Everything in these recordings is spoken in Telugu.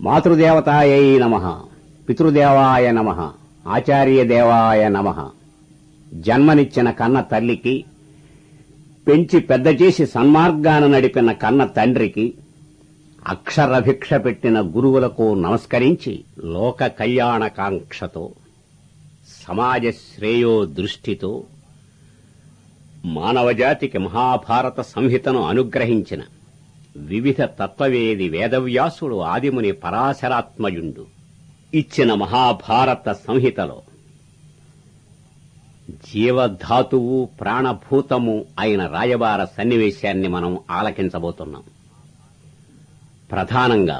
మాతృదేవతాయై నమః, పితృదేవాయ నమః, ఆచార్యదేవాయ నమః. జన్మనిచ్చిన కన్న తల్లికి, పెంచి పెద్ద చేసి సన్మార్గాన నడిపిన కన్న తండ్రికి, అక్షరభిక్ష పెట్టిన గురువులకు నమస్కరించి లోక కళ్యాణకాంక్షతో, సమాజ శ్రేయో దృష్టితో మానవజాతికి మహాభారత సంహితను అనుగ్రహించిన వివిధ తత్వవేది వేదవ్యాసుడు ఆదిముని పరాశరాత్మయుండు ఇచ్చిన మహాభారత సంహితలో జీవధాతువు ప్రాణభూతము అయిన రాయబార సన్నివేశాన్ని మనం ఆలకించబోతున్నాం. ప్రధానంగా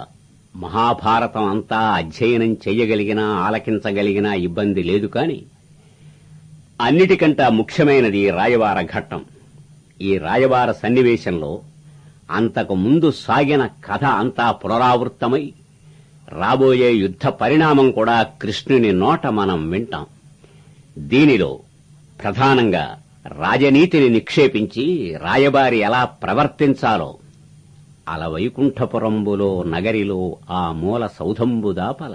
మహాభారతం అంతా అధ్యయనం చెయ్యగలిగినా ఆలకించగలిగినా ఇబ్బంది లేదు, కాని అన్నిటికంటే ముఖ్యమైనది రాయబార ఘట్టం. ఈ రాయబార సన్నివేశంలో అంతకు ముందు సాగిన కథ అంతా పునరావృత్తమై రాబోయే యుద్ధ పరిణామం కూడా కృష్ణుని నోట మనం వింటాం. దీనిలో ప్రధానంగా రాజనీతిని నిక్షేపించి రాయబారి ఎలా ప్రవర్తించాలో, అలవైకుంఠపురంబులో నగరిలో ఆ మూల సౌధంబు దాపల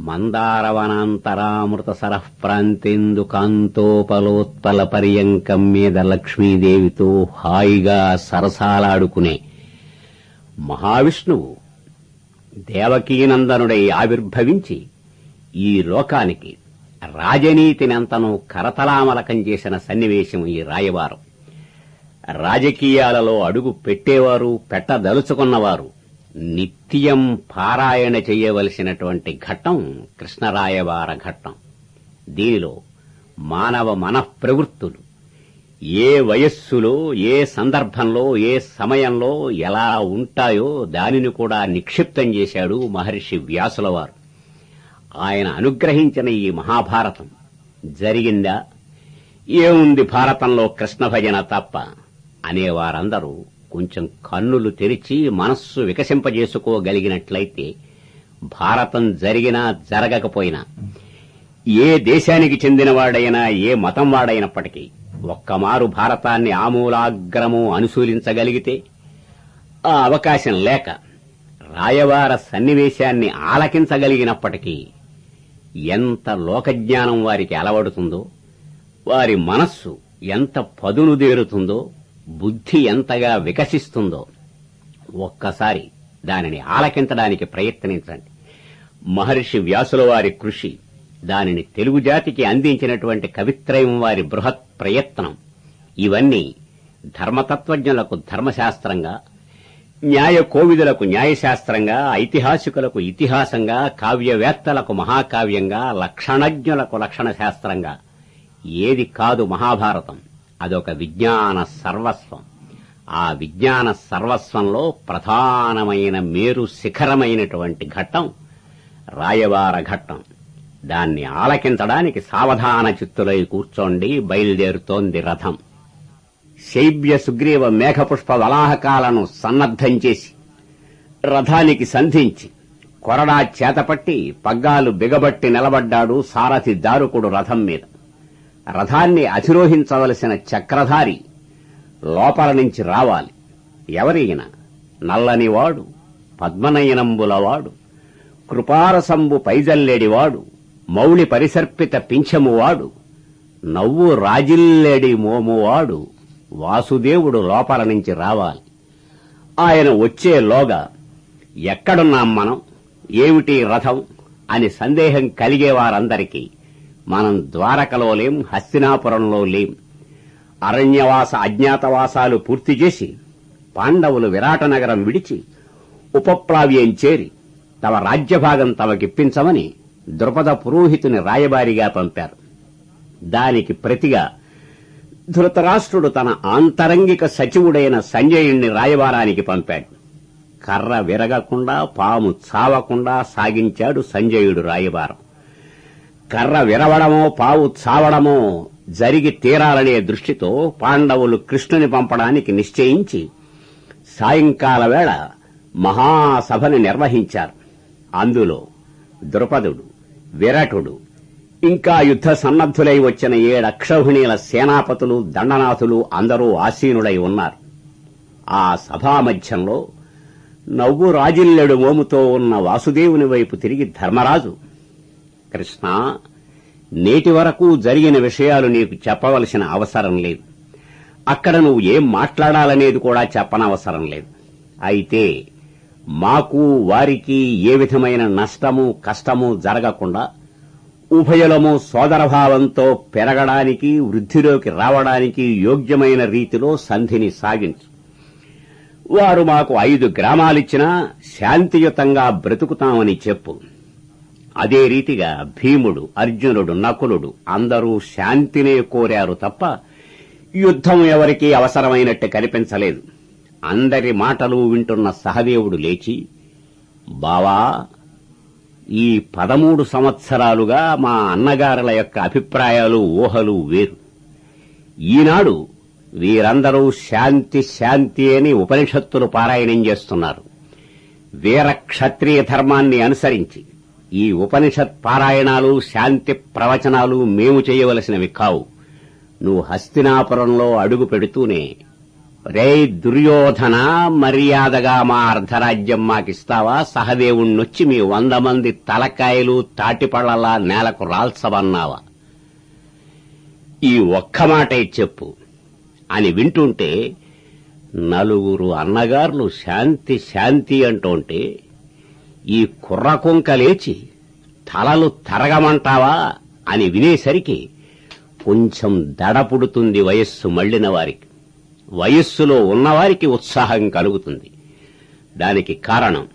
మందారవనాంతరామృత సరః ప్రాంతేందు కాంతోపలోత్పల పర్యంకం మీద లక్ష్మీదేవితో హాయిగా సరసాలాడుకునే మహావిష్ణువు దేవకీనందనుడై ఆవిర్భవించి ఈ లోకానికి రాజనీతినంతను కరతలామలకం చేసిన సన్నివేశం ఈ రాయబారం. రాజకీయాలలో అడుగు పెట్టేవారు, పెట్టదలుచుకున్నవారు నిత్యం పారాయణ చెయ్యవలసినటువంటి ఘట్టం కృష్ణరాయబార ఘట్టం. దీనిలో మానవ మనఃప్రవృత్తులు ఏ వయస్సులో, ఏ సందర్భంలో, ఏ సమయంలో ఎలా ఉంటాయో దానిని కూడా నిక్షిప్తం చేశాడు మహర్షి వ్యాసుల వారు. ఆయన అనుగ్రహించిన ఈ మహాభారతం జరిగిందా, ఏముంది భారతంలో కృష్ణ భజన తప్ప అనేవారందరూ కొంచెం కన్నులు తెరిచి మనస్సు వికసింపజేసుకోగలిగినట్లయితే భారతం జరిగినా జరగకపోయినా, ఏ దేశానికి చెందినవాడైనా, ఏ మతం వాడైనప్పటికీ ఒక్కమారు భారతాన్ని ఆమూలాగ్రము అనుశీలించగలిగితే, ఆ అవకాశం లేక రాయబార సన్నివేశాన్ని ఆలకించగలిగినప్పటికీ ఎంత లోకజ్ఞానం వారికి అలవడుతుందో, వారి మనస్సు ఎంత పదునుదేరుతుందో, బుద్ధి ఎంతగా వికసిస్తుందో ఒక్కసారి దానిని ఆలకించడానికి ప్రయత్నించండి. మహర్షి వ్యాసుల వారి కృషి, దానిని తెలుగు జాతికి అందించినటువంటి కవిత్రయం వారి బృహత్ ప్రయత్నం, ఇవన్నీ ధర్మతత్వజ్ఞులకు ధర్మశాస్త్రంగా, న్యాయ కోవిదులకు న్యాయశాస్త్రంగా, ఐతిహాసికులకు ఇతిహాసంగా, కావ్యవేత్తలకు మహాకావ్యంగా, లక్షణజ్ఞులకు లక్షణ శాస్త్రంగా, ఏది కాదు మహాభారతం అదొక విజ్ఞాన సర్వస్వం. ఆ విజ్ఞాన సర్వస్వంలో ప్రధానమైన మేరు శిఖరమైనటువంటి ఘట్టం రాయబార ఘట్టం. దాన్ని ఆలకించడానికి సావధాన చిత్తులై కూర్చోండి. బయలుదేరుతోంది రథం. శైబ్య సుగ్రీవ మేఘపుష్ప వలాహకాలను సన్నద్ధం చేసి రథానికి సంధించి కొరడా చేతపట్టి పగ్గాలు బిగబట్టి నిలబడ్డాడు సారథి దారుకుడు రథం మీద. రథాన్ని అధిరోహించవలసిన చక్రధారి లోపల నుంచి రావాలి. ఎవరైన నల్లనివాడు, పద్మనయనంబులవాడు, కృపారసంబు పైజల్లెడివాడు, మౌళి పరిసర్పిత పింఛమువాడు, నవ్వు రాజిల్లెడి మోమువాడు వాసుదేవుడు లోపల నుంచి రావాలి. ఆయన వచ్చేలోగా ఎక్కడున్నాం మనం, ఏమిటి రథం అని సందేహం కలిగేవారందరికీ మనం ద్వారకలో లేం, హస్తినాపురంలో లేం. అరణ్యవాస అజ్ఞాతవాసాలు పూర్తి చేసి పాండవులు విరాటనగరం విడిచి ఉపప్లావ్యం చేరి తమ రాజ్యభాగం తమకిప్పించమని ద్రుపద పురోహితుని రాయబారిగా పంపారు. దానికి ప్రతిగా ధృతరాష్ట్రుడు తన ఆంతరంగిక సచివుడైన సంజయుణ్ణి రాయబారానికి పంపాడు. కర్ర విరగకుండా, పాము చావకుండా సాగించాడు సంజయుడు రాయబారం. కర్ర విరవడమో, పావు చావడమో జరిగి తీరాలనే దృష్టితో పాండవులు కృష్ణుని పంపడానికి నిశ్చయించి సాయంకాల వేళ మహాసభని నిర్వహించారు. అందులో ద్రుపదుడు, విరటుడు, ఇంకా యుద్ధ సన్నద్ధులై వచ్చిన 7 అక్షౌహిణీల సేనాపతులు, దండనాథులు అందరూ ఆసీనులై ఉన్నారు. ఆ సభామధ్యంలో నవ్వు రాజిల్లెడు మోముతో ఉన్న వాసుదేవుని వైపు తిరిగి ధర్మరాజు, కృష్ణ, నేటి వరకు జరిగిన విషయాలు నీకు చెప్పవలసిన అవసరం లేదు. అక్కడ నువ్వు ఏం మాట్లాడాలనేది కూడా చెప్పనవసరం లేదు. అయితే మాకు వారికి ఏ విధమైన నష్టము కష్టము జరగకుండా ఉభయులము సోదరభావంతో పెరగడానికి, వృద్ధిలోకి రావడానికి యోగ్యమైన రీతిలో సంధిని సాగించు. వారు మాకు 5 గ్రామాలిచ్చినా శాంతియుతంగా బ్రతుకుతామని చెప్పు. అదే రీతిగా భీముడు, అర్జునుడు, నకులుడు అందరూ శాంతినే కోరారు తప్ప యుద్ధం ఎవరికీ అవసరమైనట్టు కనిపించలేదు. అందరి మాటలు వింటున్న సహదేవుడు లేచి, బావా, ఈ 13 సంవత్సరాలుగా మా అన్నగారుల యొక్క అభిప్రాయాలు, ఊహలు వేరు. ఈనాడు వీరందరూ శాంతి శాంతి అని ఉపనిషత్తులు పారాయణం చేస్తున్నారు. వీర క్షత్రియ ధర్మాన్ని అనుసరించి ఈ ఉపనిషత్ పారాయణాలు, శాంతి ప్రవచనాలు మేము చేయవలసినవి కావు. నువ్వు హస్తినాపురంలో అడుగు పెడుతూనే, రే దుర్యోధన, మర్యాదగా మా అర్ధరాజ్యం మాకిస్తావా? సహదేవుణ్ణొచ్చి మీ 100 మంది తలకాయలు తాటిపళ్లలా నేలకు రాల్చవన్నావా? ఈ ఒక్క మాటే చెప్పు అని వింటుంటే 4 అన్నగారులు శాంతి శాంతి అంటుంటే ఈ కుర్రకుంక లేచి తలలు తరగమంటావా అని వినేసరికి కొంచెం దడపుడుతుంది వయస్సు మళ్లిన వారికి. వయస్సులో ఉన్నవారికి ఉత్సాహం కలుగుతుంది. దానికి కారణం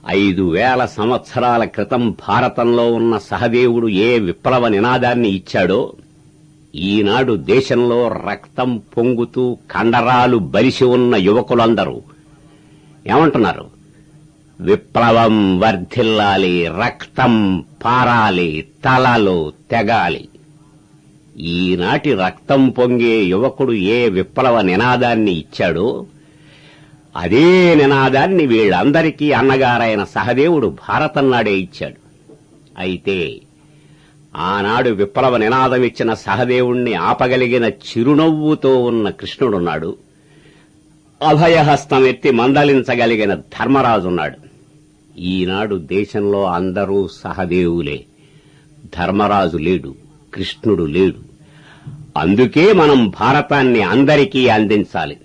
5000 సంవత్సరాల క్రితం భారతంలో ఉన్న సహదేవుడు ఏ విప్లవ నినాదాన్ని ఇచ్చాడో ఈనాడు దేశంలో రక్తం పొంగుతూ కండరాలు బలిసి ఉన్న యువకులందరూ ఏమంటున్నారు? విప్లవం వర్ధిల్లాలి, రక్తం పారాలి, తలలు తెగాలి. ఈనాటి రక్తం పొంగే యువకుడు ఏ విప్లవ నినాదాన్ని ఇచ్చాడో అదే నినాదాన్ని వీళ్లందరికీ అన్నగారైన సహదేవుడు భారతం నాడే ఇచ్చాడు. అయితే ఆనాడు విప్లవ నినాదం ఇచ్చిన సహదేవుణ్ణి ఆపగలిగిన చిరునవ్వుతో ఉన్న కృష్ణుడున్నాడు. అభయహస్తం ఎత్తి మందలించగలిగిన ధర్మరాజున్నాడు. ఈనాడు దేశంలో అందరూ సహదేవులే. ధర్మరాజు లేడు, కృష్ణుడు లేడు. అందుకే మనం భారతాన్ని అందరికీ అందించాలి.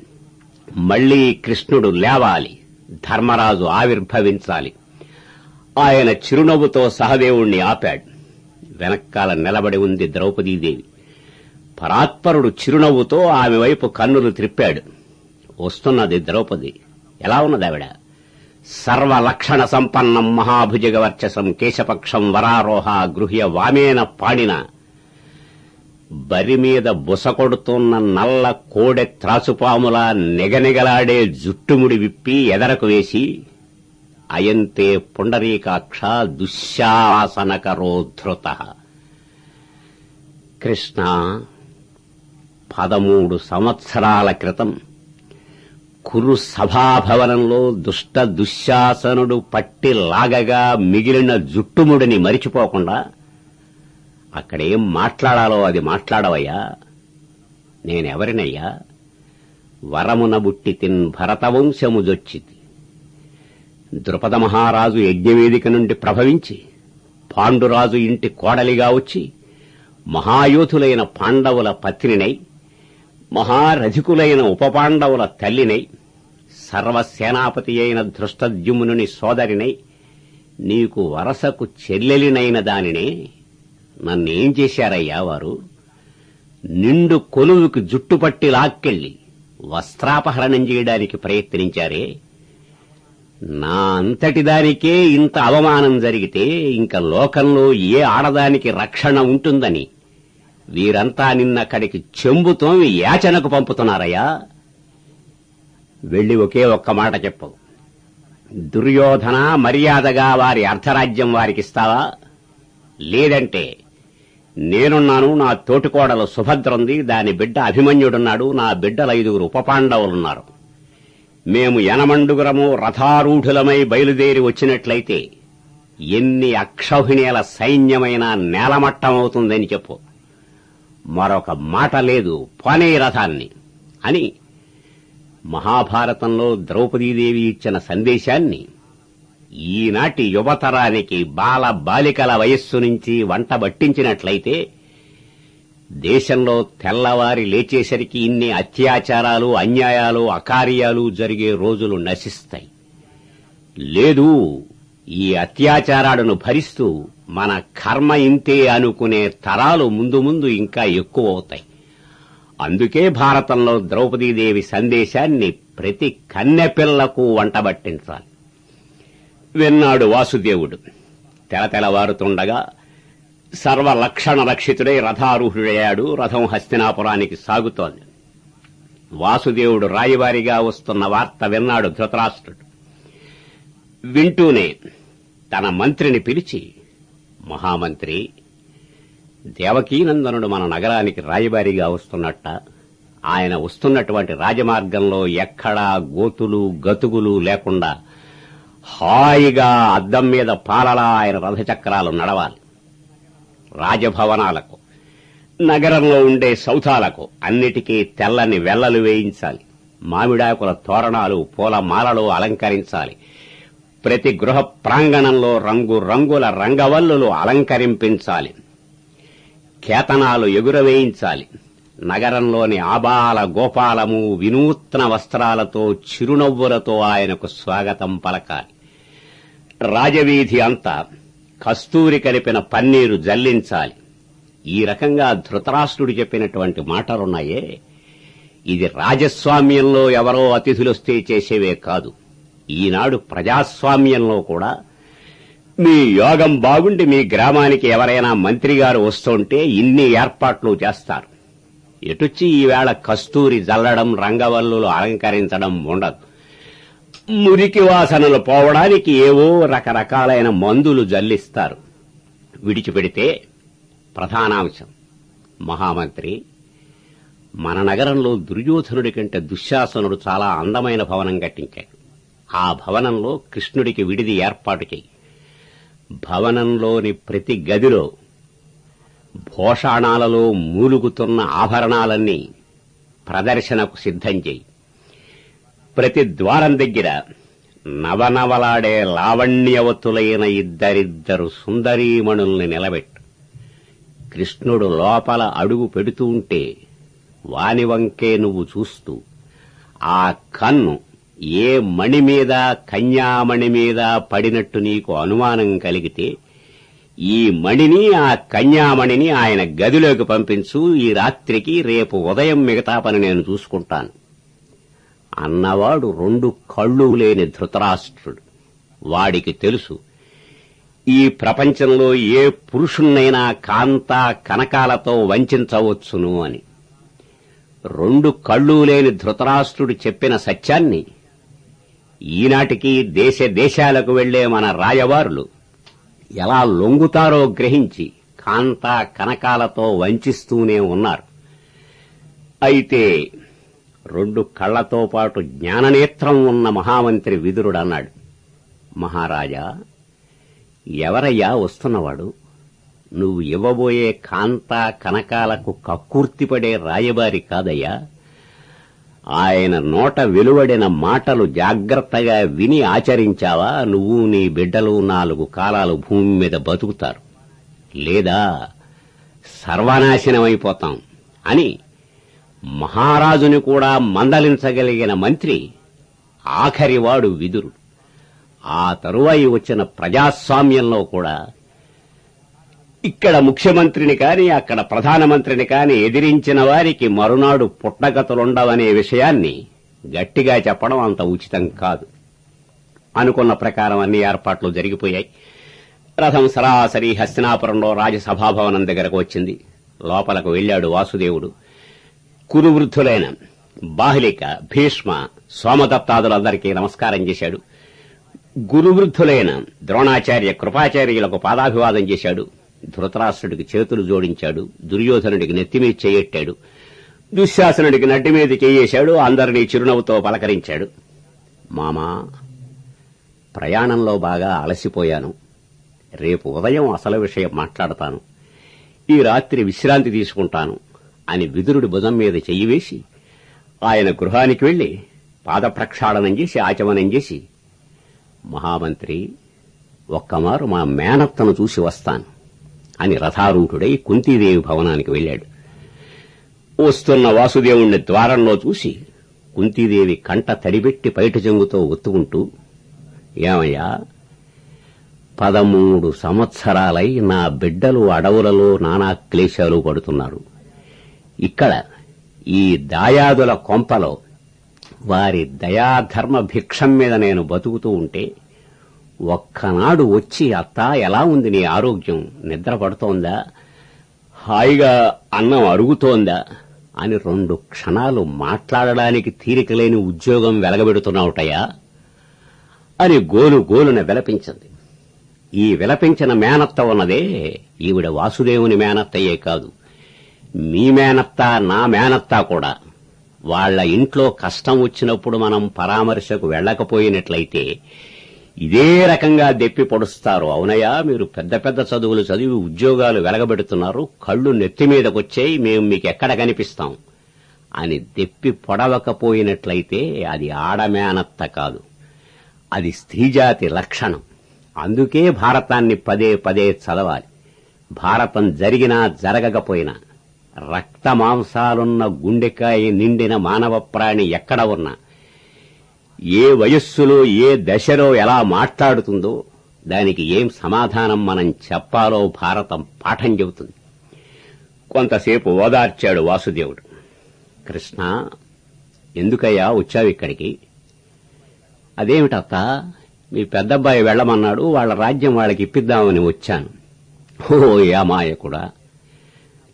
మళ్లీ కృష్ణుడు లేవాలి, ధర్మరాజు ఆవిర్భవించాలి. ఆయన చిరునవ్వుతో సహదేవుణ్ణి ఆపాడు. వెనక్కాల నిలబడి ఉంది ద్రౌపదీదేవి. పరాత్పరుడు చిరునవ్వుతో ఆమె వైపు కన్నులు త్రిప్పాడు. వస్తున్నది ద్రౌపది. ఎలా ఉన్నదావిడ? సర్వలక్షణ సంపన్నం మహాభుజగవర్చసం కేశపక్షం వరారోహ గృహ్య వామేన పాడిన బరిమీద బుసకొడుతున్న నల్ల కోడె త్రాసుపాములా నిగనిగలాడే జుట్టుముడి విప్పి ఎదరకు వేసి, అయంతే పుండరీకాక్ష దుశ్శాసనకరోద్ధృత. కృష్ణ, 13 సంవత్సరాల క్రితం కురు సభాభవనంలో దుష్ట దుశ్శాసనుడు పట్టి లాగగా మిగిలిన జుట్టుముడిని మరిచిపోకుండా అక్కడేం మాట్లాడాలో అది మాట్లాడవయ్యా. నేనెవరినయ్యా? వరమున బుట్టి తిన్ భరతవంశము జొచ్చితి. ద్రుపద మహారాజు యజ్ఞవేదిక నుండి ప్రభవించి పాండురాజు ఇంటి కోడలిగా వచ్చి మహాయోధులైన పాండవుల పత్నినై, మహారథికులైన ఉపపాండవుల తల్లినై, సర్వసేనాపతి అయిన ధృష్టద్యుమ్నుని సోదరినై, నీకు వరసకు చెల్లెలినైన దానినే నన్నేం చేశారయ్యా వారు? నిండు కొలువుకి జుట్టుపట్టి లాక్కెళ్లి వస్త్రాపహరణం చేయడానికి ప్రయత్నించారే. నా అంతటిదానికే ఇంత అవమానం జరిగితే ఇంక లోకంలో ఏ ఆడదానికి రక్షణ ఉంటుందని వీరంతా నిన్నక్కడికి చెంబుతోమి యాచనకు పంపుతున్నారయ్యా. వెళ్లి ఒకే ఒక్క మాట చెప్పు. దుర్యోధన, మర్యాదగా వారి అర్ధరాజ్యం వారికిస్తావా? లేదంటే నేనున్నాను, నా తోటికోడలు సుభద్రుంది, దాని బిడ్డ అభిమన్యుడున్నాడు, నా బిడ్డల 5 ఉపపాండవులున్నారు. మేము యనమండుగురము రథారూఢులమై బయలుదేరి వచ్చినట్లయితే ఎన్ని అక్షౌహిణీల సైన్యమైనా నేలమట్టమవుతుందని చెప్పు. మరొక మాట లేదు, పోనే రథాన్ని అని మహాభారతంలో ద్రౌపదీదేవి ఇచ్చిన సందేశాన్ని ఈనాటి యువతరానికి బాలికల వయస్సు నుంచి వంట బట్టించినట్లయితే దేశంలో తెల్లవారి లేచేసరికి ఇన్ని అత్యాచారాలు, అన్యాయాలు, అకార్యాలు జరిగే రోజులు నశిస్తాయి. లేదు, ఈ అత్యాచారాలను భరిస్తూ మన కర్మ ఇంతే అనుకునే తరాలు ముందు ముందు ఇంకా ఎక్కువ అవుతాయి. అందుకే భారతంలో ద్రౌపదీదేవి సందేశాన్ని ప్రతి కన్నెపిల్లకు వంటబట్టించాలి. విన్నాడు వాసుదేవుడు. తెలతెలవారుతుండగా సర్వలక్షణ రక్షితుడై రథారూఢుడయ్యాడు. రథం హస్తినాపురానికి సాగుతోంది. వాసుదేవుడు రాయవారిగా వస్తున్న వార్త విన్నాడు ధృతరాష్ట్రుడు. వింటూనే తన మంత్రిని పిలిచి, మహామంత్రి, దేవకీనందనుడు మన నగరానికి రాయబారిగా వస్తున్నట్ట. ఆయన వస్తున్నటువంటి రాజమార్గంలో ఎక్కడా గోతులు గతుగులు లేకుండా హాయిగా అద్దం మీద పాలలా ఆయన రథచక్రాలు నడవాలి. రాజభవనాలకు, నగరంలో ఉండే సౌధాలకు అన్నిటికీ తెల్లని వెల్లలు వేయించాలి. మామిడాకుల తోరణాలు, పూల మాలలు అలంకరించాలి. ప్రతి గృహ ప్రాంగణంలో రంగురంగుల రంగవల్లులు అలంకరింపించాలి. కేతనాలు ఎగురవేయించాలి. నగరంలోని ఆబాల గోపాలము వినూత్న వస్త్రాలతో, చిరునవ్వులతో ఆయనకు స్వాగతం పలకాలి. రాజవీధి అంతా కస్తూరి కలిపిన పన్నీరు జల్లించాలి. ఈ రకంగా ధృతరాష్ట్రుడు చెప్పినటువంటి మాటలున్నాయే, ఇది రాజస్వామ్యంలో ఎవరో అతిథులొస్తే చేసేవే కాదు. ఈనాడు ప్రజాస్వామ్యంలో కూడా మీ యోగం బాగుండి మీ గ్రామానికి ఎవరైనా మంత్రిగారు వస్తుంటే ఇన్ని ఏర్పాట్లు చేస్తారు. ఎటుచ్చి ఈవేళ కస్తూరి జల్లడం, రంగవల్లులు అలంకరించడం ఉండదు. మురికి వాసనలు పోవడానికి ఏవో రకరకాలైన మందులు జల్లిస్తారు. విడిచిపెడితే ప్రధానాంశం, మహామంత్రి, మన నగరంలో దుర్యోధనుడి కంటే దుశ్శాసనుడు చాలా అందమైన భవనం కట్టించాడు. ఆ భవనంలో కృష్ణుడికి విడిది ఏర్పాటు చెయ్యి. భవనంలోని ప్రతి గదిలో భూషాణాలలో మూలుగుతున్న ఆభరణాలన్నీ ప్రదర్శనకు సిద్ధం చెయ్యి. ప్రతి ద్వారం దగ్గర నవనవలాడే లావణ్యవతులైన ఇద్దరిద్దరు సుందరీమణుల్ని నిలబెట్టు. కృష్ణుడు లోపల అడుగు పెడుతూ ఉంటే వాని వంకే నువ్వు చూస్తూ ఆ కన్ను ఏ మణి మీద, కన్యామణి మీద పడినట్టు నీకు అనుమానం కలిగితే ఈ మణిని, ఆ కన్యామణిని ఆయన గదిలోకి పంపించు. ఈ రాత్రికి, రేపు ఉదయం మిగతా పని నేను చూసుకుంటాను అన్నవాడు 2 కళ్ళు లేని ధృతరాష్ట్రుడు. వాడికి తెలుసు, ఈ ప్రపంచంలో ఏ పురుషుణ్ణైనా కాంతా కనకాలతో వంచవచ్చును అని. 2 కళ్ళు లేని ధృతరాష్ట్రుడు చెప్పిన సత్యాన్ని ఈనాటికి దేశ దేశాలకు వెళ్లే మన రాయవారులు ఎలా లొంగుతారో గ్రహించి కాంతా కనకాలతో వంచిస్తూనే ఉన్నారు. అయితే 2 కళ్లతో పాటు జ్ఞాననేత్రం ఉన్న మహామంత్రి విదురుడన్నాడు, మహారాజా, ఎవరయ్యా వస్తున్నవాడు? నువ్వు ఇవ్వబోయే కాంతా కనకాలకు కక్కుర్తిపడే రాయబారి కాదయ్యా. ఆయన నోట వెలువడిన మాటలు జాగ్రత్తగా విని ఆచరించావా నువ్వు, నీ బిడ్డలు 4 కాలాలు భూమి మీద బతుకుతారు, లేదా సర్వనాశనమైపోతాం అని మహారాజుని కూడా మందలించగలిగిన మంత్రి ఆఖరివాడు విదురుడు. ఆ తరువాయి వచ్చిన ప్రజాస్వామ్యంలో కూడా ఇక్కడ ముఖ్యమంత్రిని కాని, అక్కడ ప్రధానమంత్రిని కాని ఎదిరించిన వారికి మరునాడు పుట్టగతులుండవనే విషయాన్ని గట్టిగా చెప్పడం అంత ఉచితం కాదు. అనుకున్న ప్రకారం అన్ని ఏర్పాట్లు జరిగిపోయాయి. రథం సరాసరి హస్తినాపురంలో రాజసభాభవనం దగ్గరకు వచ్చింది. లోపలకు వెళ్లాడు వాసుదేవుడు. కురువృద్ధులైన బాహ్లిక, భీష్మ, సోమదత్తాదులందరికీ నమస్కారం చేశాడు. గురువృద్ధులైన ద్రోణాచార్య, కృపాచార్యులకు పాదాభివాదం చేశాడు. ధృతరాష్ట్రుడికి చేతులు జోడించాడు. దుర్యోధనుడికి నెత్తిమీద చేయెట్టాడు. దుశ్శాసనుడికి నడ్డి మీద చేయేశాడు. అందరినీ చిరునవ్వుతో పలకరించాడు. మామా, ప్రయాణంలో బాగా అలసిపోయాను. రేపు ఉదయం అసలు విషయం మాట్లాడతాను. ఈ రాత్రి విశ్రాంతి తీసుకుంటాను అని విదురుడి భుజం మీద చెయ్యి వేసి ఆయన గృహానికి వెళ్లి పాదప్రక్షాళనం చేసి ఆచమనం చేసి, మహామంత్రి, ఒక్కమారు మా మేనత్తను చూసి వస్తాను అని రథారూఢుడై కుంతీదేవి భవనానికి వెళ్ళాడు. వస్తున్న వాసుదేవుణ్ణి ద్వారంలో చూసి కుంతీదేవి కంట తడిబెట్టి పైట చెంగుతో ఒత్తుకుంటూ, ఏమయ్యా, 13 సంవత్సరాలై నా బిడ్డలు అడవులలో నానా క్లేశాలు పడుతున్నారు. ఇక్కడ ఈ దాయాదుల కొంపలో వారి దయాధర్మ భిక్షం మీద నేను బతుకుతూ ఉంటే ఒక్కనాడు వచ్చి, అత్త ఎలా ఉంది నీ ఆరోగ్యం, నిద్ర పడుతోందా, హాయిగా అన్నం అరుగుతోందా అని 2 క్షణాలు మాట్లాడడానికి తీరికలేని ఉద్యోగం వెలగబెడుతున్నావుటయా అని గోలున విలపించింది. ఈ విలపించిన మేనత్త ఉన్నదే ఈవిడ వాసుదేవుని మేనత్తయ్యే కాదు, మీ మేనత్త, నా మేనత్త కూడా. వాళ్ల ఇంట్లో కష్టం వచ్చినప్పుడు మనం పరామర్శకు వెళ్లకపోయినట్లయితే ఇదే రకంగా దెప్పి పొడుస్తారు. అవునయ్యా, మీరు పెద్ద పెద్ద చదువులు చదివి ఉద్యోగాలు వెలగబెడుతున్నారు, కళ్ళు నెత్తిమీదకొచ్చాయి, మేం మీకెక్కడ కనిపిస్తాం అని దెప్పి పొడవకపోయినట్లయితే అది ఆడమేనత్త కాదు, అది స్త్రీజాతి లక్షణం. అందుకే భారతాన్ని పదే పదే చదవాలి. భారతం జరిగినా జరగకపోయినా రక్తమాంసాలున్న గుండెకాయ నిండిన మానవ ప్రాణి ఎక్కడ ఉన్నా, ఏ వయస్సులో ఏ దశలో ఎలా మాట్లాడుతుందో దానికి ఏం సమాధానం మనం చెప్పాలో భారతం పాఠం చెబుతుంది. కొంతసేపు ఓదార్చాడు వాసుదేవుడు. కృష్ణ, ఎందుకయ్యా వచ్చావిక్కడికి? అదేమిటత్తా, మీ పెద్దబ్బాయి వెళ్లమన్నాడు, వాళ్ల రాజ్యం వాళ్ళకి ఇప్పిద్దామని వచ్చాను. ఓ యామాయకుడా,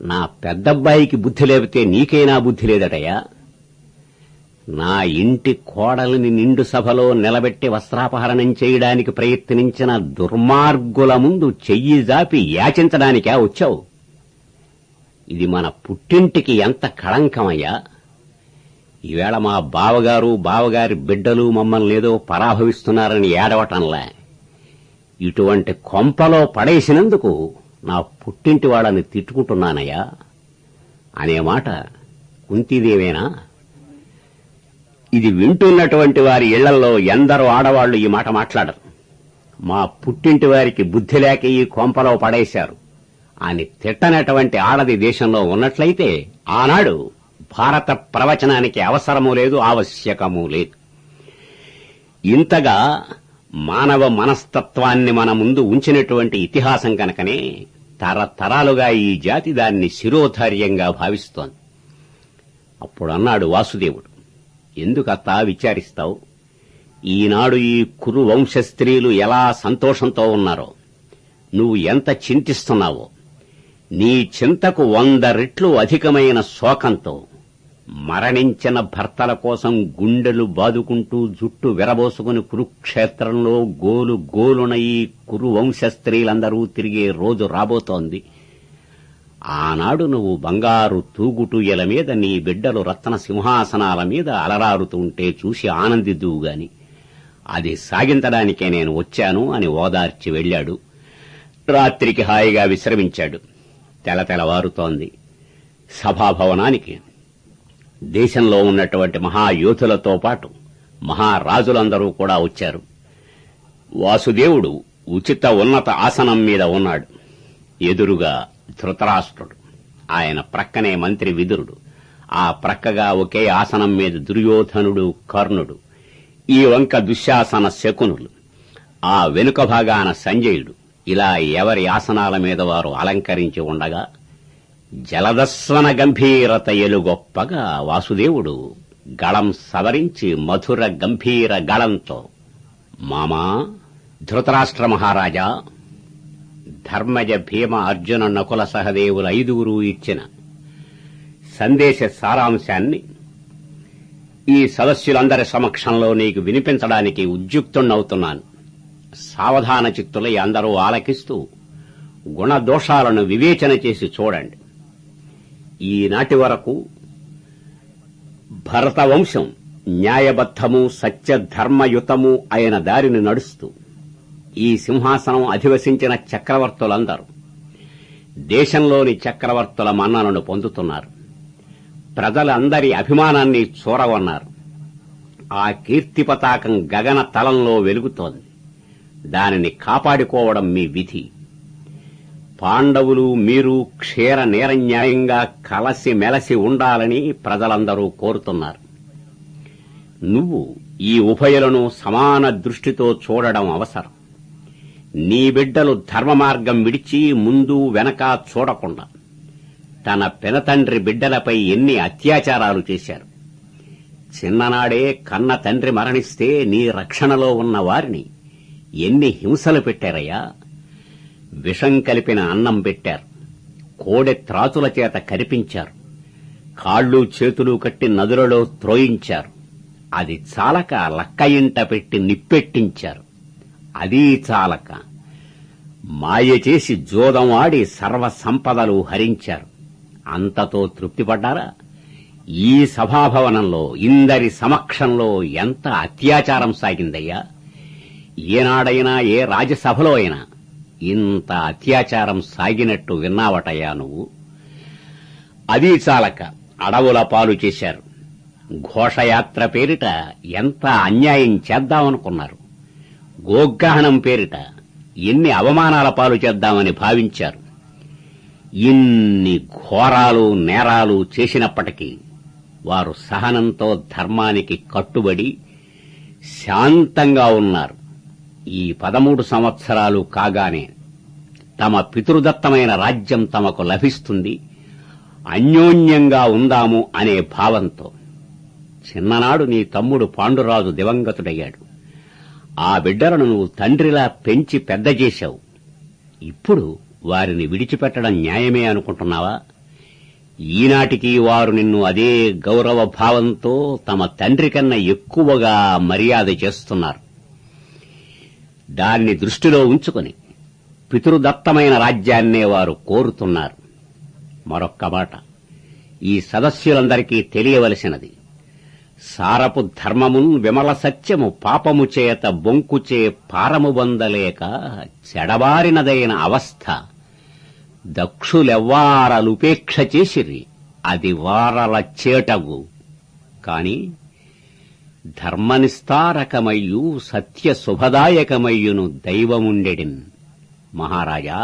నా పెద్దబ్బాయికి బుద్ధి లేపితే నీకైనా బుద్ధి లేదటయ్యా. నా ఇంటి కోడలిని నిండు సభలో నిలబెట్టి వస్త్రాపహరణం చేయడానికి ప్రయత్నించిన దుర్మార్గుల ముందు చెయ్యి జాపి యాచించడానికా వచ్చావు? ఇది మన పుట్టింటికి ఎంత కళంకమయ్యా. ఈవేళ మా బావగారి బిడ్డలు మమ్మల్ని ఏదో పరాభవిస్తున్నారని ఏడవటంలే, ఇటువంటి కొంపలో పడేసినందుకు నా పుట్టింటి వాళ్ళని తిట్టుకుంటున్నానయ్యా అనే మాట కుంతీదేవేనా? ఇది వింటున్నటువంటి వారి ఇళ్లలో ఎందరో ఆడవాళ్లు ఈ మాట మాట్లాడరు. మా పుట్టింటి వారికి బుద్ధి లేక ఈ కొంపలో పడేశారు అని తిట్టనటువంటి ఆడది దేశంలో ఉన్నట్లయితే ఆనాడు భారత ప్రవచనానికి అవసరమూ లేదు, ఆవశ్యకమూ లేదు. ఇంతగా మానవ మనస్తత్వాన్ని మన ముందు ఉంచినటువంటి ఇతిహాసం కనుకనే తరతరాలుగా ఈ జాతి దాన్ని శిరోధార్యంగా భావిస్తోంది. అప్పుడన్నాడు వాసుదేవుడు, ఎందుకత్తా విచారిస్తావు? ఈనాడు ఈ కురు వంశ స్త్రీలు ఎలా సంతోషంతో ఉన్నారో, నువ్వు ఎంత చింతిస్తున్నావో, నీ చింతకు 100 రెట్లు అధికమైన శోకంతో మరణించిన భర్తల కోసం గుండెలు బాదుకుంటూ జుట్టు విరబోసుకుని కురుక్షేత్రంలో గోలున ఈ కురు వంశ స్త్రీలందరూ తిరిగే రోజు రాబోతోంది. ఆనాడు నువ్వు బంగారు తూగుటూయల మీద నీ బిడ్డలు రత్న సింహాసనాల మీద అలరారుతుంటే చూసి ఆనందిద్దువుగాని అది సాగించడానికే నేను వచ్చాను అని ఓదార్చి వెళ్లాడు. రాత్రికి హాయిగా విశ్రమించాడు. తెలతెలవారుతోంది. సభాభవనానికి దేశంలో ఉన్నటువంటి మహాయోధులతో పాటు మహారాజులందరూ కూడా వచ్చారు. వాసుదేవుడు ఉచిత ఉన్నత ఆసనం మీద ఉన్నాడు. ఎదురుగా ధృతరాష్ట్రుడు, ఆయన ప్రక్కనే మంత్రి విదురుడు, ఆ ప్రక్కగా ఒకే ఆసనం మీద దుర్యోధనుడు, కర్ణుడు, ఈ వంక దుశ్శాసన శకునులు, ఆ వెనుక భాగాన సంజయుడు, ఇలా ఎవరి ఆసనాల మీద వారు అలంకరించి ఉండగా జలదస్వన గంభీరత ఎలుగొప్పగా వాసుదేవుడు గళం సవరించి మధుర గంభీర గళంతో, మామా ధృతరాష్ట్ర మహారాజా, ధర్మజ భీమ అర్జున నకుల సహదేవులు 5 ఇచ్చిన సందేశ సారాంశాన్ని ఈ సదస్సులందరి సమక్షంలో నీకు వినిపించడానికి ఉద్యుక్తుణ్ణవుతున్నాను. సావధాన చిత్తులై అందరూ ఆలకిస్తూ గుణదోషాలను వివేచన చేసి చూడండి. ఈనాటి వరకు భరతవంశం న్యాయబద్ధము సత్యధర్మయుతము అయిన దారిని నడుస్తూ ఈ సింహాసనం అధివసించిన చక్రవర్తులందరూ దేశంలోని చక్రవర్తుల మన్ననను పొందుతున్నారు. ప్రజలందరి అభిమానాన్ని చూరగొన్నారు. ఆ కీర్తి పతాకం గగన తలంలో వెలుగుతోంది. దానిని కాపాడుకోవడం మీ విధి. పాండవులు మీరు క్షీర నేరన్యాయంగా కలసి మెలసి ఉండాలని ప్రజలందరూ కోరుతున్నారు. నువ్వు ఈ ఉభయులను సమాన దృష్టితో చూడడం అవసరం. నీ బిడ్డలు ధర్మ మార్గం విడిచి ముందు వెనక చూడకుండా తన పెనతండ్రి బిడ్డలపై ఎన్ని అత్యాచారాలు చేశారు. చిన్ననాడే కన్న తండ్రి మరణిస్తే నీ రక్షణలో ఉన్న వారిని ఎన్ని హింసలు పెట్టారయ్యా. విషం కలిపిన అన్నం పెట్టారు, కోడె త్రాచుల చేత కరిపించారు, కాళ్ళు చేతులు కట్టి నదులలో త్రోయించారు. అది చాలక లక్క ఇంట పెట్టి నిప్పెట్టించారు. అదీ చాలక మాయ చేసి జోదం ఆడి సర్వ సంపదలు హరించారు. అంతతో తృప్తిపడ్డారా? ఈ సభాభవనంలో ఇందరి సమక్షంలో ఎంత అత్యాచారం సాగిందయ్యా. ఏనాడైనా ఏ రాజ్యసభలో అయినా ఇంత అత్యాచారం సాగినట్టు విన్నావటయ్యా నువ్వు. అదీ చాలక అడవుల పాలు చేశారు. ఘోషయాత్ర పేరిట ఎంత అన్యాయం చేద్దామనుకున్నారు. గోగ్రహణం పేరిట ఎన్ని అవమానాల పాలు చేద్దామని భావించారు. ఇన్ని ఘోరాలు నేరాలు చేసినప్పటికీ వారు సహనంతో ధర్మానికి కట్టుబడి శాంతంగా ఉన్నారు. ఈ 13 సంవత్సరాలు కాగానే తమ పితృదత్తమైన రాజ్యం తమకు లభిస్తుంది, అన్యోన్యంగా ఉందాము అనే భావంతో. చిన్ననాడు నీ తమ్ముడు పాండురాజు దివంగతుడయ్యాడు. ఆ బిడ్డలను నువ్వు తండ్రిలా పెంచి పెద్ద చేశావు. ఇప్పుడు వారిని విడిచిపెట్టడం న్యాయమే అనుకుంటున్నావా? ఈనాటికి వారు నిన్ను అదే గౌరవ భావంతో తమ తండ్రి కన్నా ఎక్కువగా మర్యాద చేస్తున్నారు. దాన్ని దృష్టిలో ఉంచుకుని పితృదత్తమైన రాజ్యాన్నే వారు కోరుతున్నారు. మరొక్క మాట ఈ సదస్యులందరికీ తెలియవలసినది. సారపు ధర్మమున్ విమల సత్యము పాపము చేత బొంకుచే పారము బందలేక చెడబారినదైన అవస్థ దక్షులెవ్వారలుపేక్ష చేసిరి, అది వారల చేటగు. కాని ధర్మనిస్తారకమయ్యు సత్య శుభదాయకమయ్యును దైవముండెడిన్. మహారాజా,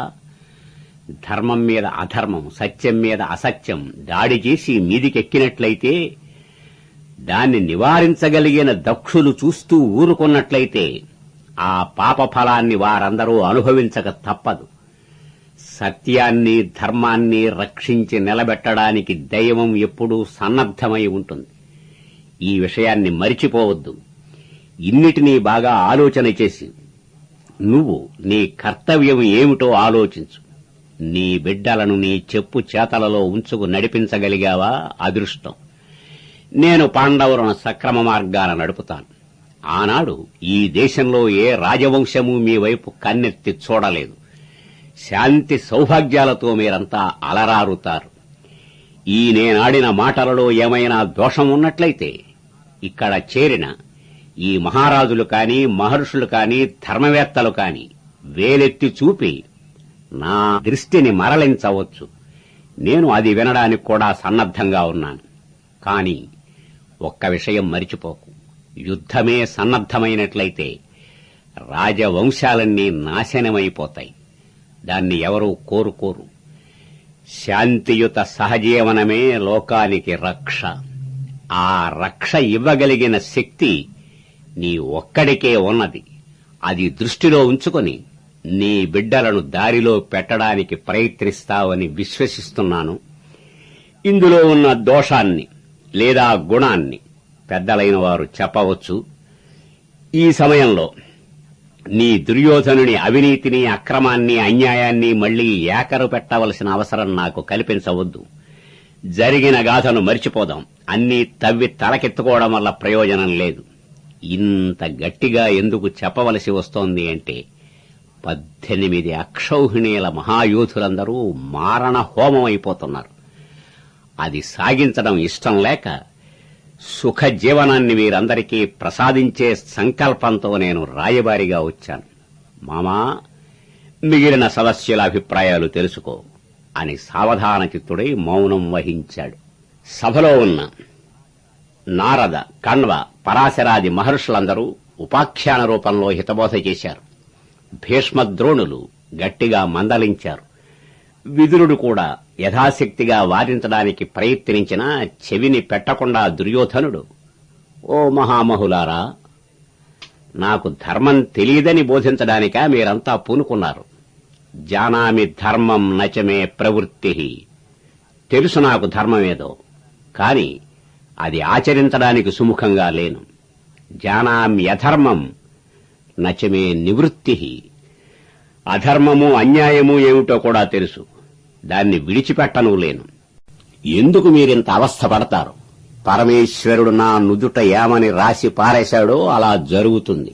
ధర్మం మీద అధర్మం, సత్యం మీద అసత్యం దాడి చేసి మీదికెక్కినట్లయితే, దాన్ని నివారించగలిగిన దక్షులు చూస్తూ ఊరుకున్నట్లయితే ఆ పాపఫలాన్ని వారందరూ అనుభవించక తప్పదు. సత్యాన్ని ధర్మాన్ని రక్షించి నిలబెట్టడానికి దైవం ఎప్పుడూ సన్నద్ధమై ఉంటుంది. ఈ విషయాన్ని మరిచిపోవద్దు. ఇన్నిటినీ బాగా ఆలోచన చేసి నువ్వు నీ కర్తవ్యం ఏమిటో ఆలోచించు. నీ బిడ్డలను నీ చెప్పు చేతలలో ఉంచుకు నడిపించగలిగావా? అదృష్టం. నేను పాండవులను సక్రమ మార్గాన నడుపుతాను. ఆనాడు ఈ దేశంలో ఏ రాజవంశము మీ వైపు కన్నెత్తి చూడలేదు. శాంతి సౌభాగ్యాలతో మీరంతా అలరారుతారు. ఈ నేనాడిన మాటలలో ఏమైనా దోషం ఉన్నట్లయితే ఇక్కడ చేరిన ఈ మహారాజులు కాని, మహర్షులు కాని, ధర్మవేత్తలు కాని వేలెత్తి చూపి నా దృష్టిని మరలించవచ్చు. నేను అది వినడానికి కూడా సన్నద్ధంగా ఉన్నాను. కాని ఒక్క విషయం మరిచిపోకు. యుద్ధమే సన్నద్ధమైనట్లయితే రాజవంశాలన్నీ నాశనమైపోతాయి. దాన్ని ఎవరూ కోరుకోరు. శాంతియుత సహజీవనమే లోకానికి రక్ష. ఆ రక్ష ఇవ్వగలిగిన శక్తి నీ ఒక్కడికే ఉన్నది. అది దృష్టిలో ఉంచుకొని నీ బిడ్డలను దారిలో పెట్టడానికి ప్రయత్నిస్తావని విశ్వసిస్తున్నాను. ఇందులో ఉన్న దోషాన్ని లేదా గుణాన్ని పెద్దలైన వారు చెప్పవచ్చు. ఈ సమయంలో నీ దుర్యోధనుని అవినీతిని, అక్రమాన్ని, అన్యాయాన్ని మళ్లీ ఏకరు పెట్టవలసిన అవసరం నాకు కల్పించవద్దు. జరిగిన గాథను మరిచిపోదాం. అన్నీ తవ్వి తలకెత్తుకోవడం వల్ల ప్రయోజనం లేదు. ఇంత గట్టిగా ఎందుకు చెప్పవలసి వస్తోంది అంటే 18 అక్షౌహిణీల మహాయోధులందరూ మారణ హోమం అయిపోతున్నారు. అది సాగించడం ఇష్టం లేక సుఖ జీవనాన్ని వీరందరికీ ప్రసాదించే సంకల్పంతో నేను రాయబారిగా వచ్చాను. మామా, మిగిలిన సదస్యుల అభిప్రాయాలు తెలుసుకో అని సావధాన చిత్తుడై మౌనం వహించాడు. సభలో ఉన్న నారద, కణ్వ, పరాశరాది మహర్షులందరూ ఉపాఖ్యాన రూపంలో హితబోధ చేశారు. భీష్మద్రోణులు గట్టిగా మందలించారు. విదురుడు కూడా యథాశక్తిగా వారించడానికి ప్రయత్నించినా చెవిని పెట్టకుండా దుర్యోధనుడు, ఓ మహామహులారా, నాకు ధర్మం తెలియదని బోధించడానికా మీరంతా పూనుకున్నారు? జానామి ధర్మం నచమే ప్రవృత్తి. తెలుసు నాకు ధర్మమేదో, కాని అది ఆచరించడానికి సుముఖంగా లేను. జానామ్యధర్మం నచమే నివృత్తి. అధర్మము అన్యాయము ఏమిటో కూడా తెలుసు, దాన్ని విడిచిపెట్టను లేను. ఎందుకు మీరింత అవస్థపడతారు? పరమేశ్వరుడు నా నుదుట ఏమని రాసి పారేశాడో అలా జరుగుతుంది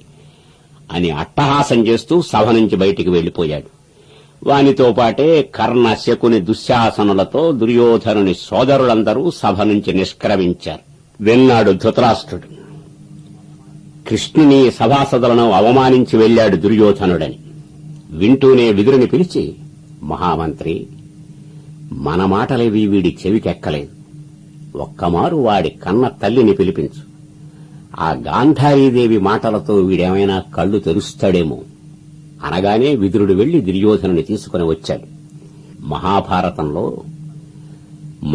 అని అట్టహాసం చేస్తూ సభ నుంచి బయటికి వెళ్లిపోయాడు. వానితో పాటే కర్ణ, శకుని దుశ్శాసనులతో దుర్యోధనుని సోదరులందరూ సభ నుంచి నిష్క్రమించారు. విన్నాడు ధృతరాష్ట్రుడు. కృష్ణుని సభాసదులను అవమానించి వెళ్లాడు దుర్యోధనుడని. వింటూనే విదురుని పిలిచి, మహామంత్రి, మన మాటలేవి వీడి చెవికెక్కలేదు. ఒక్కమారు వాడి కన్న తల్లిని పిలిపించు. ఆ గాంధారీదేవి మాటలతో వీడేమైనా కళ్లు తెరుస్తాడేమో. అనగానే విదురుడు వెళ్లి దుర్యోధనుని తీసుకుని వచ్చాడు. మహాభారతంలో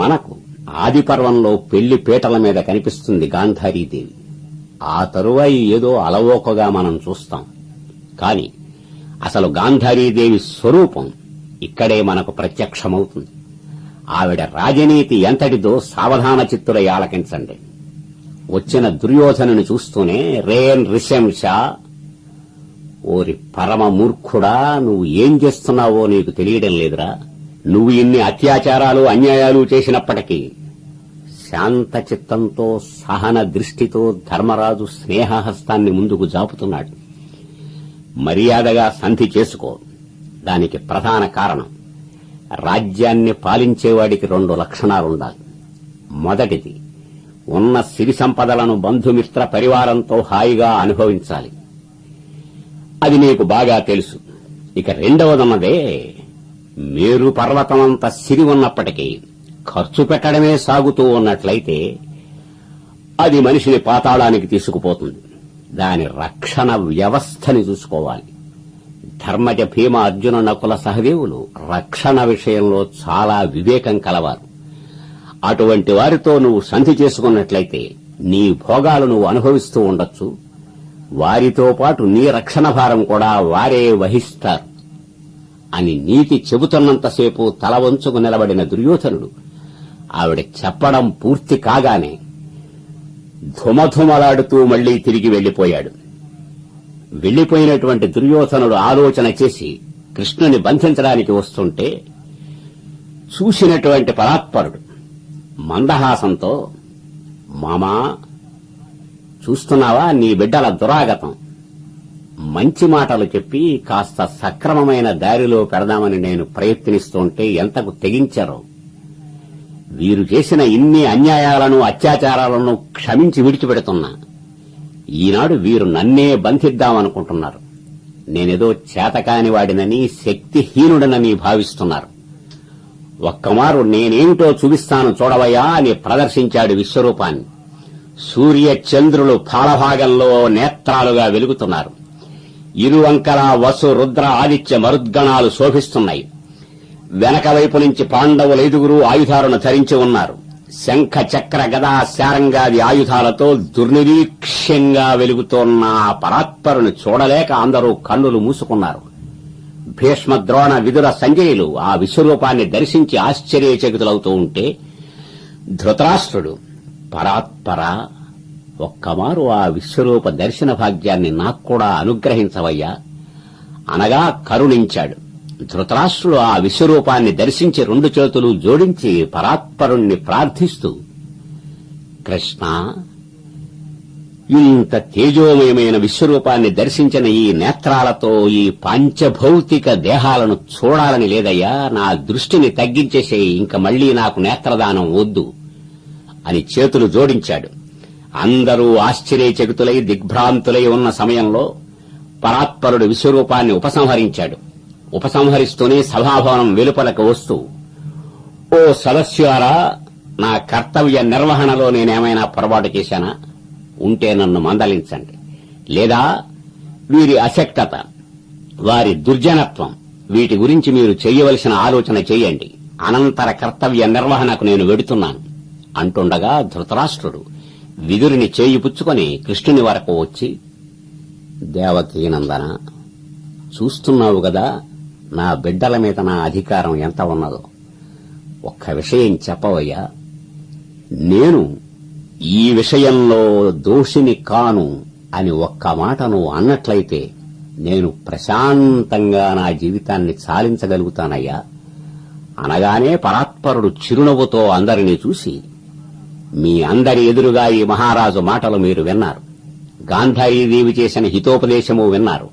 మనకు ఆదిపర్వంలో పెళ్లి పీటల మీద కనిపిస్తుంది గాంధారీదేవి. ఆ తరువాయి ఏదో అలవోకగా మనం చూస్తాం. కాని అసలు గాంధారీదేవి స్వరూపం ఇక్కడే మనకు ప్రత్యక్షమవుతుంది. ఆవిడ రాజనీతి ఎంతటిదో సావధాన చిత్తులై ఆలకించండి. వచ్చిన దుర్యోధనుని చూస్తూనే రేన్ రిశంశ, ఓరి పరమ మూర్ఖుడా, నువ్వు ఏం చేస్తున్నావో నీకు తెలియడం లేదురా. నువ్వు ఇన్ని అత్యాచారాలు అన్యాయాలు చేసినప్పటికీ శాంత చిత్తంతో సహన దృష్టితో ధర్మరాజు స్నేహహస్తాన్ని ముందుకు జాపుతున్నాడు. మర్యాదగా సంధి చేసుకో. దానికి ప్రధాన కారణం, రాజ్యాన్ని పాలించేవాడికి 2 లక్షణాలుండాలి. మొదటిది, ఉన్న సిరి సంపదలను బంధుమిత్ర పరివారంతో హాయిగా అనుభవించాలి. అది నీకు బాగా తెలుసు. ఇక రెండవదన్నదే, మేరు పర్వతమంత సిరి ఉన్నప్పటికీ ఖర్చు పెట్టడమే సాగుతూ ఉన్నట్లయితే అది మనిషిని పాతాళానికి తీసుకుపోతుంది. దాని రక్షణ వ్యవస్థని చూసుకోవాలి. ధర్మజ, భీమ, అర్జున, నకుల సహదేవులు రక్షణ విషయంలో చాలా వివేకం కలవారు. అటువంటి వారితో నువ్వు సంధి చేసుకున్నట్లయితే నీ భోగాలు నువ్వు అనుభవిస్తూ ఉండొచ్చు. వారితో పాటు నీ రక్షణ భారం కూడా వారే వహిస్తారు అని నీతి చెబుతున్నంతసేపు తల వంచుకు నిలబడిన దుర్యోధనుడు ఆవిడ చెప్పడం పూర్తి కాగానే ధుమధుమలాడుతూ మళ్లీ తిరిగి వెళ్లిపోయాడు. వెళ్లిపోయినటువంటి దుర్యోధనుడు ఆలోచన చేసి కృష్ణుని బంధించడానికి వస్తుంటే చూసినటువంటి పరాత్పరుడు మందహాసంతో, మామా, చూస్తున్నావా నీ బిడ్డల దురాగతం. మంచి మాటలు చెప్పి కాస్త సక్రమమైన దారిలో పెడదామని నేను ప్రయత్నిస్తుంటే ఎంతకు తెగించారో. వీరు చేసిన ఇన్ని అన్యాయాలను అత్యాచారాలను క్షమించి విడిచిపెడుతున్నా. ఈనాడు వీరు నన్నే బంధిద్దామనుకుంటున్నారు. నేనేదో చేతకాని వాడినని, శక్తిహీనుడనని భావిస్తున్నారు. ఒక్కమారు నేనేమిటో చూపిస్తాను చూడవయ్యా అని ప్రదర్శించాడు విశ్వరూపాన్ని. సూర్య చంద్రులు ఫాలభాగంలో నేత్రాలుగా వెలుగుతున్నారు. ఇరువంకల వసు, రుద్ర, ఆదిత్య మరుద్గణాలు శోభిస్తున్నాయి. వెనక వైపు నుంచి పాండవులు 5 ఆయుధాలను ధరించి ఉన్నారు. శంఖ, చక్ర, గదా, శారంగాది ఆయుధాలతో దుర్నిరీక్ష్యంగా వెలుగుతోన్న ఆ పరాత్పరుని చూడలేక అందరూ కన్నులు మూసుకున్నారు. భీష్మ, ద్రోణ, విదుర, సంజయులు ఆ విశ్వరూపాన్ని దర్శించి ఆశ్చర్యచకితులవుతూ ఉంటే ధృతరాష్ట్రుడు, పరాత్పర, ఒక్కమారు ఆ విశ్వరూప దర్శన భాగ్యాన్ని నాక్కూడా అనుగ్రహించవయ్యా అనగా కరుణించాడు. ధృతరాష్ట్రుడు ఆ విశ్వరూపాన్ని దర్శించి 2 చేతులు జోడించి పరాత్పరుణ్ణి ప్రార్థిస్తూ, కృష్ణ, ఇంత తేజోమయమైన విశ్వరూపాన్ని దర్శించిన ఈ నేత్రాలతో ఈ పాంచభౌతిక దేహాలను చూడాలని లేదయ్యా. నా దృష్టిని తగ్గించేసేయి. ఇంక మళ్లీ నాకు నేత్రదానం వద్దు అని చేతులు జోడించాడు. అందరూ ఆశ్చర్యచకితులై దిగ్భ్రాంతులై ఉన్న సమయంలో పరాత్పరుడు విశ్వరూపాన్ని ఉపసంహరించాడు. ఉపసంహరిస్తూనే సభాభవనం వెలుపలకు వస్తూ, ఓ సదస్యారా, నా కర్తవ్య నిర్వహణలో నేనేమైనా పొరపాటు చేశానా? ఉంటే నన్ను మందలించండి. లేదా వీరి అశక్తత, వారి దుర్జనత్వం, వీటి గురించి మీరు చెయ్యవలసిన ఆలోచన చెయ్యండి. అనంతర కర్తవ్య నిర్వహణకు నేను వెడుతున్నాను అంటుండగా ధృతరాష్ట్రుడు విదురుని చేయి పుచ్చుకొని కృష్ణుని వరకు వచ్చి, దేవకీనందన, చూస్తున్నావు గదా నా బిడ్డల మీద నా అధికారం ఎంత ఉన్నదో. ఒక్క విషయం చెప్పవయ్యా. నేను ఈ విషయంలో దోషిని కాను అని ఒక్క మాట నువ్వు అన్నట్లయితే నేను ప్రశాంతంగా నా జీవితాన్ని చాలించగలుగుతానయ్యా. అనగానే పరాత్పరుడు చిరునవ్వుతో అందరినీ చూసి, మీ అందరి ఎదురుగా ఈ మహారాజు మాటలు మీరు విన్నారు. గాంధారీదేవి చేసిన హితోపదేశము విన్నారు.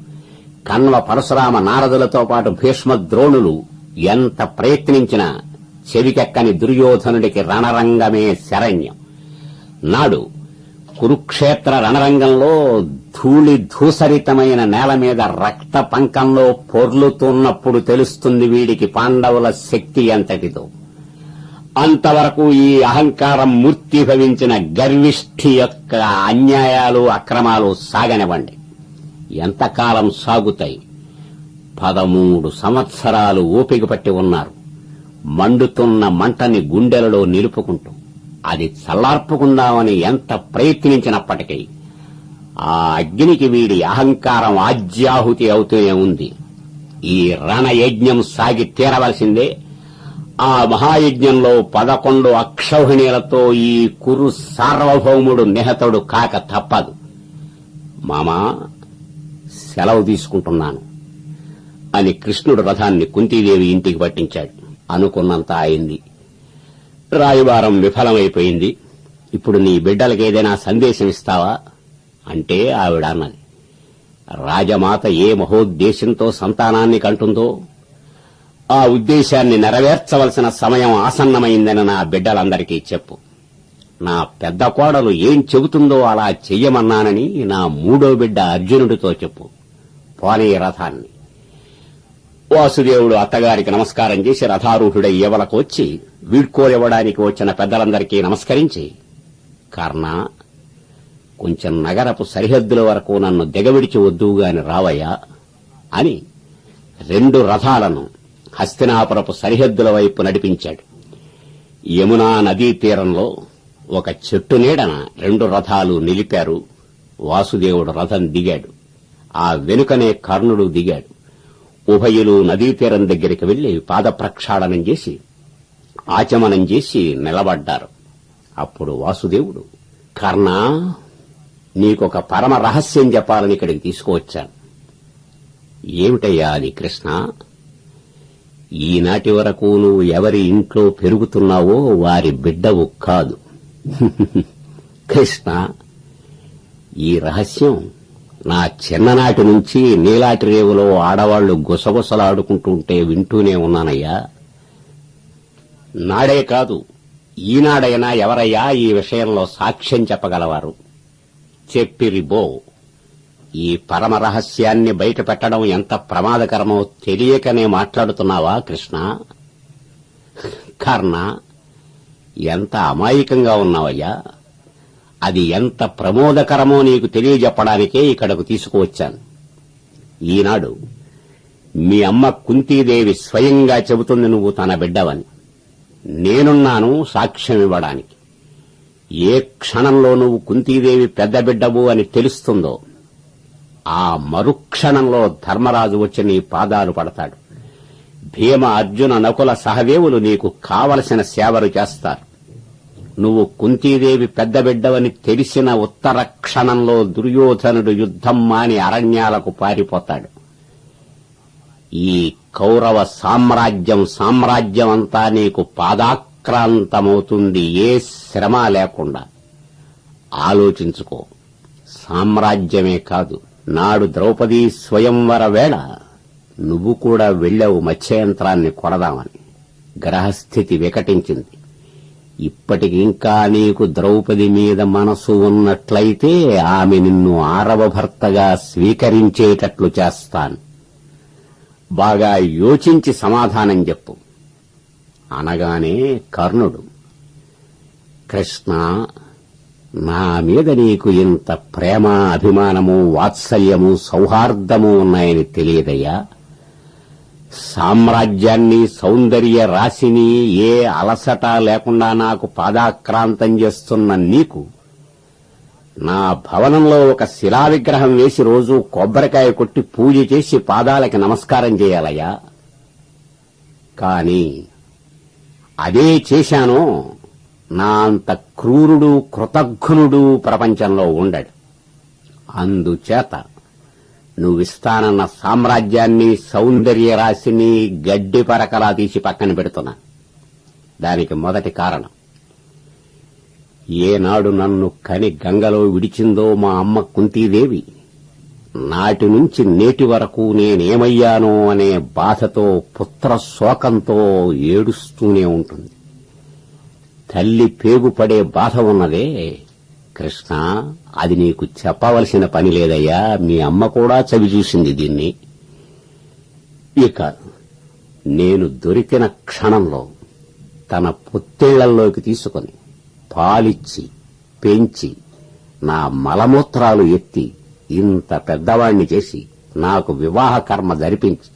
కన్వ, పరశురామ, నారదులతో పాటు భీష్మ, ద్రోణులు ఎంత ప్రయత్నించినా చెవికెక్కని దుర్యోధనుడికి రణరంగమే శరణ్యం. నాడు కురుక్షేత్ర రణరంగంలో ధూళి ధూసరితమైన నేల మీద రక్త పంకంలో పొర్లుతున్నప్పుడు తెలుస్తుంది వీడికి పాండవుల శక్తి ఎంతటిదో. అంతవరకు ఈ అహంకారం మూర్తిభవించిన గర్విష్ఠి యొక్క అన్యాయాలు, అక్రమాలు సాగనివ్వండి. ఎంతకాలం సాగుతాయి? 13 సంవత్సరాలు ఓపిక పట్టి ఉన్నారు. మండుతున్న మంటని గుండెలలో నిలుపుకుంటూ అది చల్లార్పుకుందామని ఎంత ప్రయత్నించినప్పటికీ ఆ అగ్నికి వీడి అహంకారం ఆజ్యాహుతి అవుతూనే ఉంది. ఈ రణయజ్ఞం సాగి తీరవలసిందే. ఆ మహాయజ్ఞంలో 11 అక్షౌహిణీలతో ఈ కురు సార్వభౌముడు నిహతుడు కాక తప్పదు. మామా, సెలవు తీసుకుంటున్నాను అని కృష్ణుడు రథాన్ని కుంతీదేవి ఇంటికి పట్టించాడు. అనుకున్నంత అయింది. రాయబారం విఫలమైపోయింది. ఇప్పుడు నీ బిడ్డలకేదైనా సందేశం ఇస్తావా అంటే ఆవిడ అన్నది, రాజమాత ఏ మహోద్దేశంతో సంతానాన్ని కంటుందో ఆ ఉద్దేశాన్ని నెరవేర్చవలసిన సమయం ఆసన్నమైందని నా బిడ్డలందరికీ చెప్పు. నా పెద్ద కోడలు ఏం చెబుతుందో అలా చెయ్యమన్నానని నా 3వ బిడ్డ అర్జునుడితో చెప్పు. పోనీ రథాన్ని. వాసుదేవుడు అత్తగారికి నమస్కారం చేసి రథారూఢుడై ఎవలకు వచ్చి వీడ్కోలివ్వడానికి వచ్చిన పెద్దలందరికీ నమస్కరించి, కర్ణ, కొంచెం నగరపు సరిహద్దుల వరకు నన్ను దిగవిడిచి వద్దువుగాని రావయ్యా అని 2 రథాలను హస్తినాపురపు సరిహద్దుల వైపు నడిపించాడు. యమునా నదీ తీరంలో ఒక చెట్టు నీడన 2 రథాలు నిలిపారు. వాసుదేవుడు రథం దిగాడు. ఆ వెనుకనే కర్ణుడు దిగాడు. ఉభయులు నదీ తీరం దగ్గరికి వెళ్లి పాదప్రక్షాళనం చేసి ఆచమనం చేసి నిలబడ్డారు. అప్పుడు వాసుదేవుడు, కర్ణ, నీకొక పరమ రహస్యం చెప్పాలని ఇక్కడికి తీసుకువచ్చాను. ఏమిటయ్యా అది కృష్ణ? ఈనాటి వరకు నువ్వు ఎవరి ఇంట్లో పెరుగుతున్నావో వారి బిడ్డవు కాదు. కృష్ణ, ఈ రహస్యం నా చిన్ననాటి నుంచి నీలాటి రేవులో ఆడవాళ్లు గుసగుసలాడుకుంటుంటే వింటూనే ఉన్నానయ్యా. నాడే కాదు, ఈనాడైనా ఎవరయ్యా ఈ విషయంలో సాక్ష్యం చెప్పగలవారు? చెప్పిరిబో. ఈ పరమ రహస్యాన్ని బయట పెట్టడం ఎంత ప్రమాదకరమో తెలియకనే మాట్లాడుతున్నావా కృష్ణ? కర్ణ, ఎంత అమాయకంగా ఉన్నావయ్యా. అది ఎంత ప్రమోదకరమో నీకు తెలియజెప్పడానికే ఇక్కడకు తీసుకువచ్చాను. ఈనాడు మీ అమ్మ కుంతీదేవి స్వయంగా చెబుతుంది నువ్వు తన బిడ్డవని. నేనున్నాను సాక్ష్యం ఇవ్వడానికి. ఏ క్షణంలో నువ్వు కుంతీదేవి పెద్ద బిడ్డవు అని తెలుస్తుందో ఆ మరుక్షణంలో ధర్మరాజు వచ్చి నీ పాదాలు పడతాడు. భీమ, అర్జున, నకుల సహదేవులు నీకు కావలసిన సేవలు చేస్తారు. నువ్వు కుంతీదేవి పెద్ద బిడ్డవని తెలిసిన ఉత్తర క్షణంలో దుర్యోధనుడు యుద్ధం మాని అరణ్యాలకు పారిపోతాడు. ఈ కౌరవ సామ్రాజ్యమంతా నీకు పాదాక్రాంతమవుతుంది, ఏ శ్రమ లేకుండా. ఆలోచించుకో. సామ్రాజ్యమే కాదు, నాడు ద్రౌపదీ స్వయంవర వేళ నువ్వు కూడా వెళ్లావు మత్స్యయంత్రాన్ని కొడదామని. గ్రహస్థితి వికటించింది. ఇప్పటికింకా నీకు ద్రౌపది మీద మనసు ఉన్నట్లయితే ఆమె నిన్ను 6వ భర్తగా స్వీకరించేటట్లు చేస్తాను. బాగా యోచించి సమాధానం చెప్పు అనగానే కర్ణుడు, కృష్ణ, నా మీద నీకు ఇంత ప్రేమ, అభిమానము, వాత్సల్యము, సౌహార్దము ఉన్నాయని తెలియదయ్యా. సామ్రాజ్యాన్ని, సౌందర్య రాశిని ఏ అలసట లేకుండా నాకు పాదాక్రాంతం చేస్తున్న నీకు నా భవనంలో ఒక శిలా విగ్రహం వేసి రోజు కొబ్బరికాయ కొట్టి పూజ చేసి పాదాలకి నమస్కారం చేయాలయ్యా. కాని అదే చేశానో నా అంత క్రూరుడు, కృతఘ్నుడు ప్రపంచంలో ఉండడు. అందుచేత నువ్విస్తానన్న సామ్రాజ్యాన్ని, సౌందర్య రాశిని గడ్డి పరకలా తీసి పక్కన పెడుతున్నా. దానికి మొదటి కారణం, ఏనాడు నన్ను కని గంగలో విడిచిందో మా అమ్మ కుంతీదేవి, నాటి నుంచి నేటి వరకు నేనేమయ్యానో అనే బాధతో, పుత్ర శోకంతో ఏడుస్తూనే ఉంటుంది. తల్లి పేగుపడే బాధ ఉన్నదే కృష్ణ, అది నీకు చెప్పవలసిన పని లేదయ్యా. మీ అమ్మ కూడా చవిచూసింది దీన్ని. ఇక నేను దొరికిన క్షణంలో తన పుత్తేళ్లలోకి తీసుకుని పాలిచ్చి పెంచి నా మలమూత్రాలు ఎత్తి ఇంత పెద్దవాణ్ణి చేసి నాకు వివాహ కర్మ జరిపించి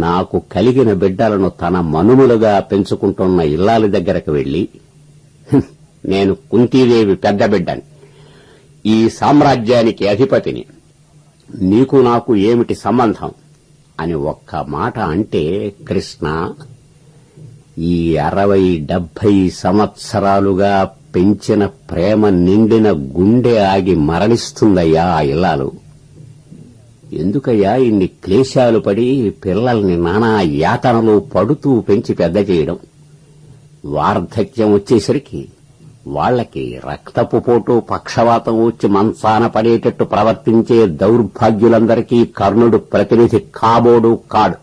నాకు కలిగిన బిడ్డలను తన మనుములుగా పెంచుకుంటున్న ఇల్లాలి దగ్గరకు వెళ్లి, నేను కుంతీదేవి పెద్ద బిడ్డని, ఈ సామ్రాజ్యానికి అధిపతిని, నీకు నాకు ఏమిటి సంబంధం అని ఒక్క మాట అంటే కృష్ణ, ఈ 60-70 సంవత్సరాలుగా పెంచిన ప్రేమ నిండిన గుండె ఆగి మరణిస్తుందయ్యా ఆ ఇల్లాలు. ఎందుకయ్యా ఇన్ని క్లేశాలు పడి పిల్లల్ని నానా యాతనలు పడుతూ పెంచి పెద్ద చేయడం? వార్ధక్యం వచ్చేసరికి వాళ్లకి రక్తపు పోటు, పక్షవాతం వచ్చి మంచాన పడేటట్టు ప్రవర్తించే దౌర్భాగ్యులందరికీ కర్ణుడు ప్రతినిధి కాబోడు కాడు.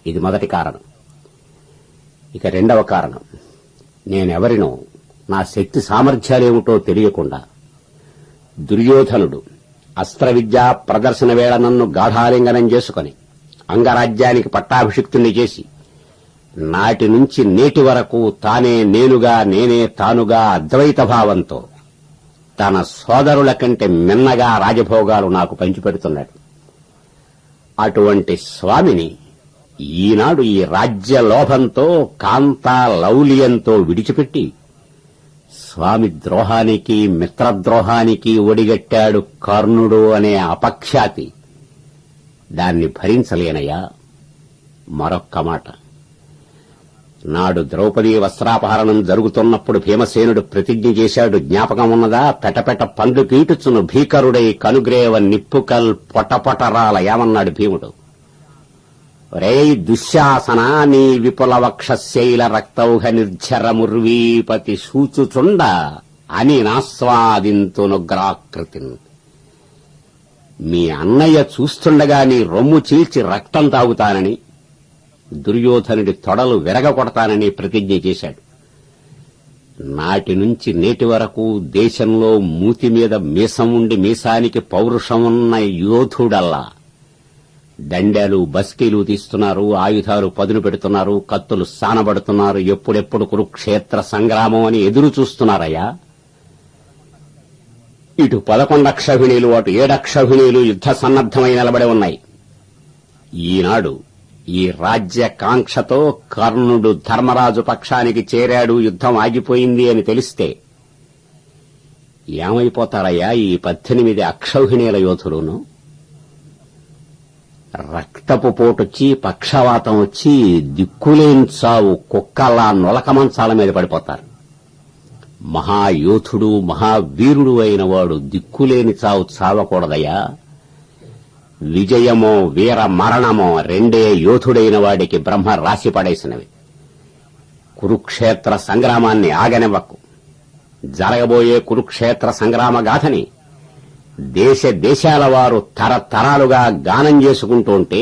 ఇది మొదటి కారణం. ఇక రెండవ కారణం, నేనెవరినో, నా శక్తి సామర్థ్యాలేమిటో తెలియకుండా దుర్యోధనుడు అస్త్ర విద్యా ప్రదర్శన వేళ నన్ను గాఢాలింగనం చేసుకుని అంగరాజ్యానికి పట్టాభిషిక్తుణ్ణి చేసి నాటి నుంచి నేటి వరకు తానే నేనుగా, నేనే తానుగా అద్వైత భావంతో తన సోదరుల కంటే మిన్నగా రాజభోగాలు నాకు పంచిపెడుతున్నాడు. అటువంటి స్వామిని ఈనాడు ఈ రాజ్య లోభంతో, కాంతా లౌల్యంతో విడిచిపెట్టి స్వామి ద్రోహానికి, మిత్రద్రోహానికి ఒడిగట్టాడు కర్ణుడు అనే అపఖ్యాతి. దాన్ని భరించలేనయ్యా. మరొక్క మాట, నాడు ద్రౌపదీ వస్త్రాపహరణం జరుగుతున్నప్పుడు భీమసేనుడు ప్రతిజ్ఞ చేశాడు, జ్ఞాపకం ఉన్నదా? పెటపెట పండ్లు కీటుచును భీకరుడై కనుగ్రేవ నిప్పుకల్ పొటపొటరాల ఏమన్నాడు భీముడు? రే దుశ్శాసన, నీ విపుల వక్షశైల రక్తౌఘ నిర్ఝరముర్వీపతి సూచుచుండ అని నాస్వాదింతునుగ్రాకృతిన్. మీ అన్నయ్య చూస్తుండగా నీ రొమ్ము చీల్చి రక్తం తాగుతానని, దుర్యోధనుడి తొడలు విరగకొడతానని ప్రతిజ్ఞ చేశాడు. నాటి నుంచి నేటి వరకు దేశంలో మూతి మీద మీసం ఉండి మీసానికి పౌరుషమున్న యోధుడల్లా దండాలు, బస్తీలు తీస్తున్నారు, ఆయుధాలు పదును పెడుతున్నారు, కత్తులు సానబడుతున్నారు. ఎప్పుడెప్పుడు కురుక్షేత్ర సంగ్రామం అని ఎదురు చూస్తున్నారయ్యా. ఇటు 11 అక్షౌహిణీలు, అటు 7 అక్షౌహిణీలు యుద్ధ సన్నద్దమై నిలబడి ఉన్నాయి. ఈనాడు ఈ రాజ్యకాంక్షతో కర్ణుడు ధర్మరాజు పక్షానికి చేరాడు, యుద్ధం ఆగిపోయింది అని తెలిస్తే ఏమైపోతారయ్యా ఈ 18 అక్షౌహిణీల యోధులును? రక్తపు పోటొచ్చి, పక్షవాతం వచ్చి దిక్కులేని చావు కుక్కల్లా నొలక మంచాల మీద పడిపోతారు. మహాయోధుడు, మహావీరుడు అయిన వాడు దిక్కులేని చావు చావకూడదయ్యా. విజయమో వీర మరణమో రెండే యోధుడైన వాడికి బ్రహ్మ రాసి పడేసినవి. కురుక్షేత్ర సంగ్రామాన్ని ఆగనివ్వకు. జరగబోయే కురుక్షేత్ర సంగ్రామ గాథని దేశ దేశాల వారు తరతరాలుగా గానం చేసుకుంటుంటే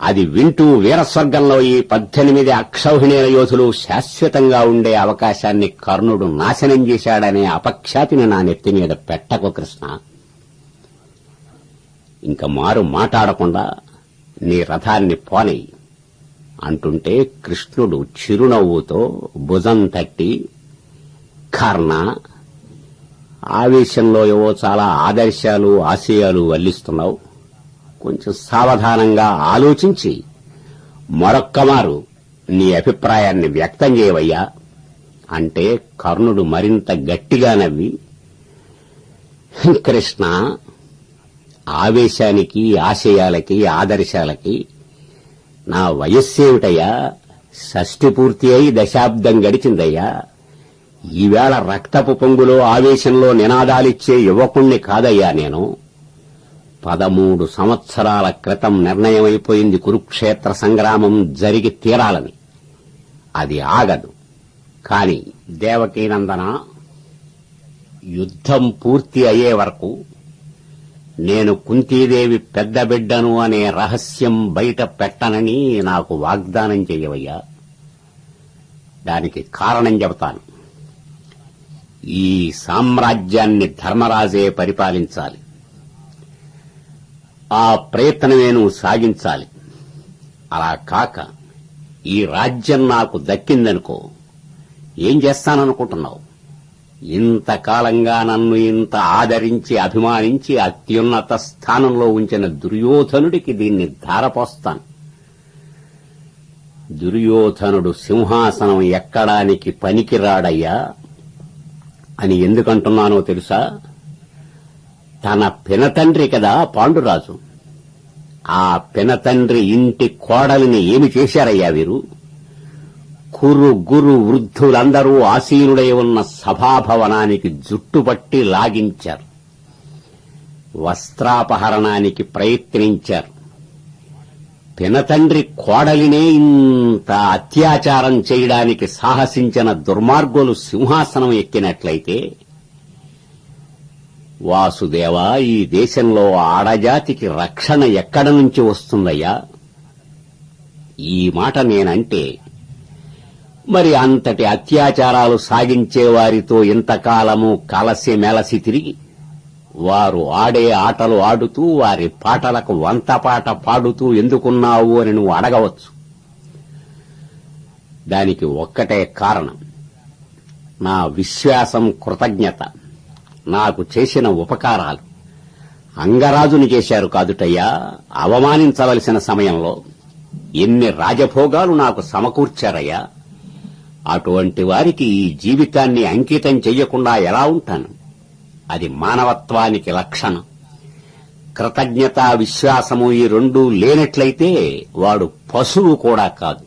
అది వింటూ వీరస్వర్గంలో ఈ 18 అక్షౌహిణీల యోధులు శాశ్వతంగా ఉండే అవకాశాన్ని కర్ణుడు నాశనం చేశాడనే అపఖ్యాతిని నా నెత్తి మీద పెట్టకు కృష్ణ. ఇంక మారు మాట్లాడకుండా నీ రథాన్ని పోనెయ్యి అంటుంటే కృష్ణుడు చిరునవ్వుతో భుజం తట్టి కర్ణ, ఆవేశంలో ఏవో చాలా ఆదర్శాలు ఆశయాలు వల్లిస్తున్నావు. కొంచెం సావధానంగా ఆలోచించి మరొక్కమారు నీ అభిప్రాయాన్ని వ్యక్తం చేయవయ్యా అంటే కర్ణుడు మరింత గట్టిగా నవ్వి, కృష్ణ, ఆవేశానికి, ఆశయాలకి, ఆదర్శాలకి నా వయస్సేమిటయ్యా? షష్ఠి పూర్తి అయి దశాబ్దం గడిచిందయ్యా. ఈవేళ రక్తపు పొంగులో ఆవేశంలో నినాదాలిచ్చే యువకుణ్ణి కాదయ్యా నేను. 13 సంవత్సరాల క్రితం నిర్ణయమైపోయింది కురుక్షేత్ర సంగ్రామం జరిగి తీరాలని. అది ఆగదు. కాని దేవకీనందన, యుద్ధం పూర్తి అయ్యే వరకు నేను కుంతీదేవి పెద్ద బిడ్డను అనే రహస్యం బయట పెట్టనని నాకు వాగ్దానం చెయ్యవయ్యా. దానికి కారణం చెబుతాను. ఈ సామ్రాజ్యాన్ని ధర్మరాజే పరిపాలించాలి. ఆ ప్రయత్నమే నువ్వు సాగించాలి. అలా కాక ఈ రాజ్యం నాకు దక్కిందనుకో, ఏం చేస్తాననుకుంటున్నావు? ఇంతకాలంగా నన్ను ఇంత ఆదరించి అభిమానించి అత్యున్నత స్థానంలో ఉంచిన దుర్యోధనుడికి దీన్ని ధారపోస్తాను. దుర్యోధనుడు సింహాసనం ఎక్కడానికి పనికిరాడయ్యా అని ఎందుకంటున్నానో తెలుసా? తన పినతండ్రి కదా పాండురాజు. ఆ పినతండ్రి ఇంటి కోడలిని ఏమి చేశారయ్యా వీరు? కురు గురు వృద్ధులందరూ ఆసీనుడై ఉన్న సభాభవనానికి జుట్టుపట్టి లాగించారు. వస్త్రాపహరణానికి ప్రయత్నించారు. పినతండ్రి కోడలినే ఇంత అత్యాచారం చేయడానికి సాహసించిన దుర్మార్గులు సింహాసనం ఎక్కినట్లయితే, వాసుదేవా, ఈ దేశంలో ఆడజాతికి రక్షణ ఎక్కడ నుంచి వస్తుందయ్యా? ఈ మాట నేనంటే మరి అంతటి అత్యాచారాలు సాగించేవారితో ఇంతకాలము కలసి మెలసి తిరిగి వారు ఆడే ఆటలు ఆడుతూ వారి పాటలకు వంతపాట పాడుతూ ఎందుకున్నావు అని నువ్వు అడగవచ్చు. దానికి ఒక్కటే కారణం, నా విశ్వాసం, కృతజ్ఞత. నాకు చేసిన ఉపకారాలు అంగరాజుని చేశారు కాదుటయ్యా. అవమానించవలసిన సమయంలో ఎన్ని రాజభోగాలు నాకు సమకూర్చారయ్యా. అటువంటి వారికి ఈ జీవితాన్ని అంకితం చెయ్యకుండా ఎలా ఉంటాను? అది మానవత్వానికి లక్షణం. కృతజ్ఞత, విశ్వాసము ఈ రెండూ లేనట్లయితే వాడు పశువు కూడా కాదు.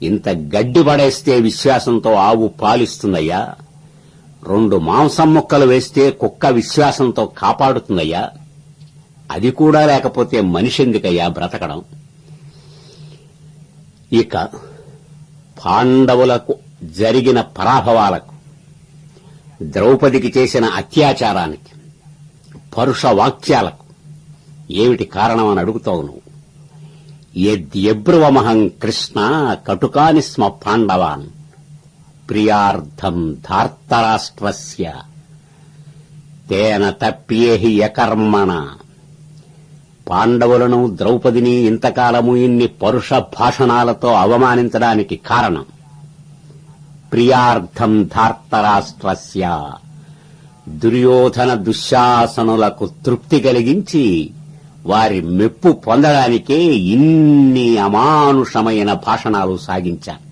ఇంత గడ్డి పడేస్తే విశ్వాసంతో ఆవు పాలిస్తుందయ్యా. 2 మాంసం ముక్కలు వేస్తే కుక్క విశ్వాసంతో కాపాడుతుందయ్యా. అది కూడా లేకపోతే మనిషి ఎందుకయ్యా బ్రతకడం? ఇక పాండవులకు జరిగిన పరాభవాలకు, ద్రౌపదికి చేసిన అత్యాచారానికి, పరుష వాక్యాలకు ఏమిటి కారణం అని అడుగుతావు నువ్వు. యద్యబ్రువమహం కృష్ణ కటుకాని స్మ పాండవాన్ ప్రియార్థం ధార్తరాష్ట్రస్య తేన తప్యేహి యకర్మణ. పాండవులను, ద్రౌపదిని ఇంతకాలము ఇన్ని పరుష భాషణాలతో అవమానించడానికి కారణం ప్రియార్థం ధార్తరాష్ట్రస్య, దుర్యోధన దుశ్శాసనులకు తృప్తి కలిగించి వారి మెప్పు పొందడానికే ఇన్ని అమానుషమైన భాషణాలు సాగించాను.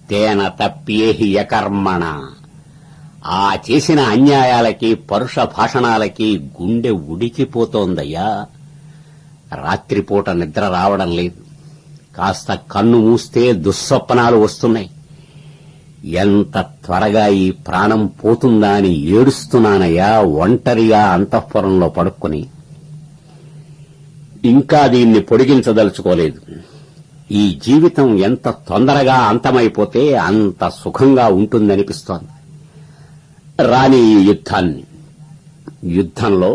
తేన తప్యేహి యకర్మణ. ఆ చేసిన అన్యాయాలకి, పరుష భాషణాలకి గుండె ఉడికిపోతోందయ్యా. రాత్రిపూట నిద్ర రావడం లేదు. కాస్త కన్ను మూస్తే దుస్వప్నాలు వస్తున్నాయి. ఎంత త్వరగా ఈ ప్రాణం పోతుందా అని ఏడుస్తున్నానయ్యా ఒంటరిగా అంతఃపురంలో పడుకుని. ఇంకా దీన్ని పొడిగించదలుచుకోలేదు. ఈ జీవితం ఎంత తొందరగా అంతమైపోతే అంత సుఖంగా ఉంటుందనిపిస్తోంది. రాని ఈ యుద్ధాన్ని. యుద్ధంలో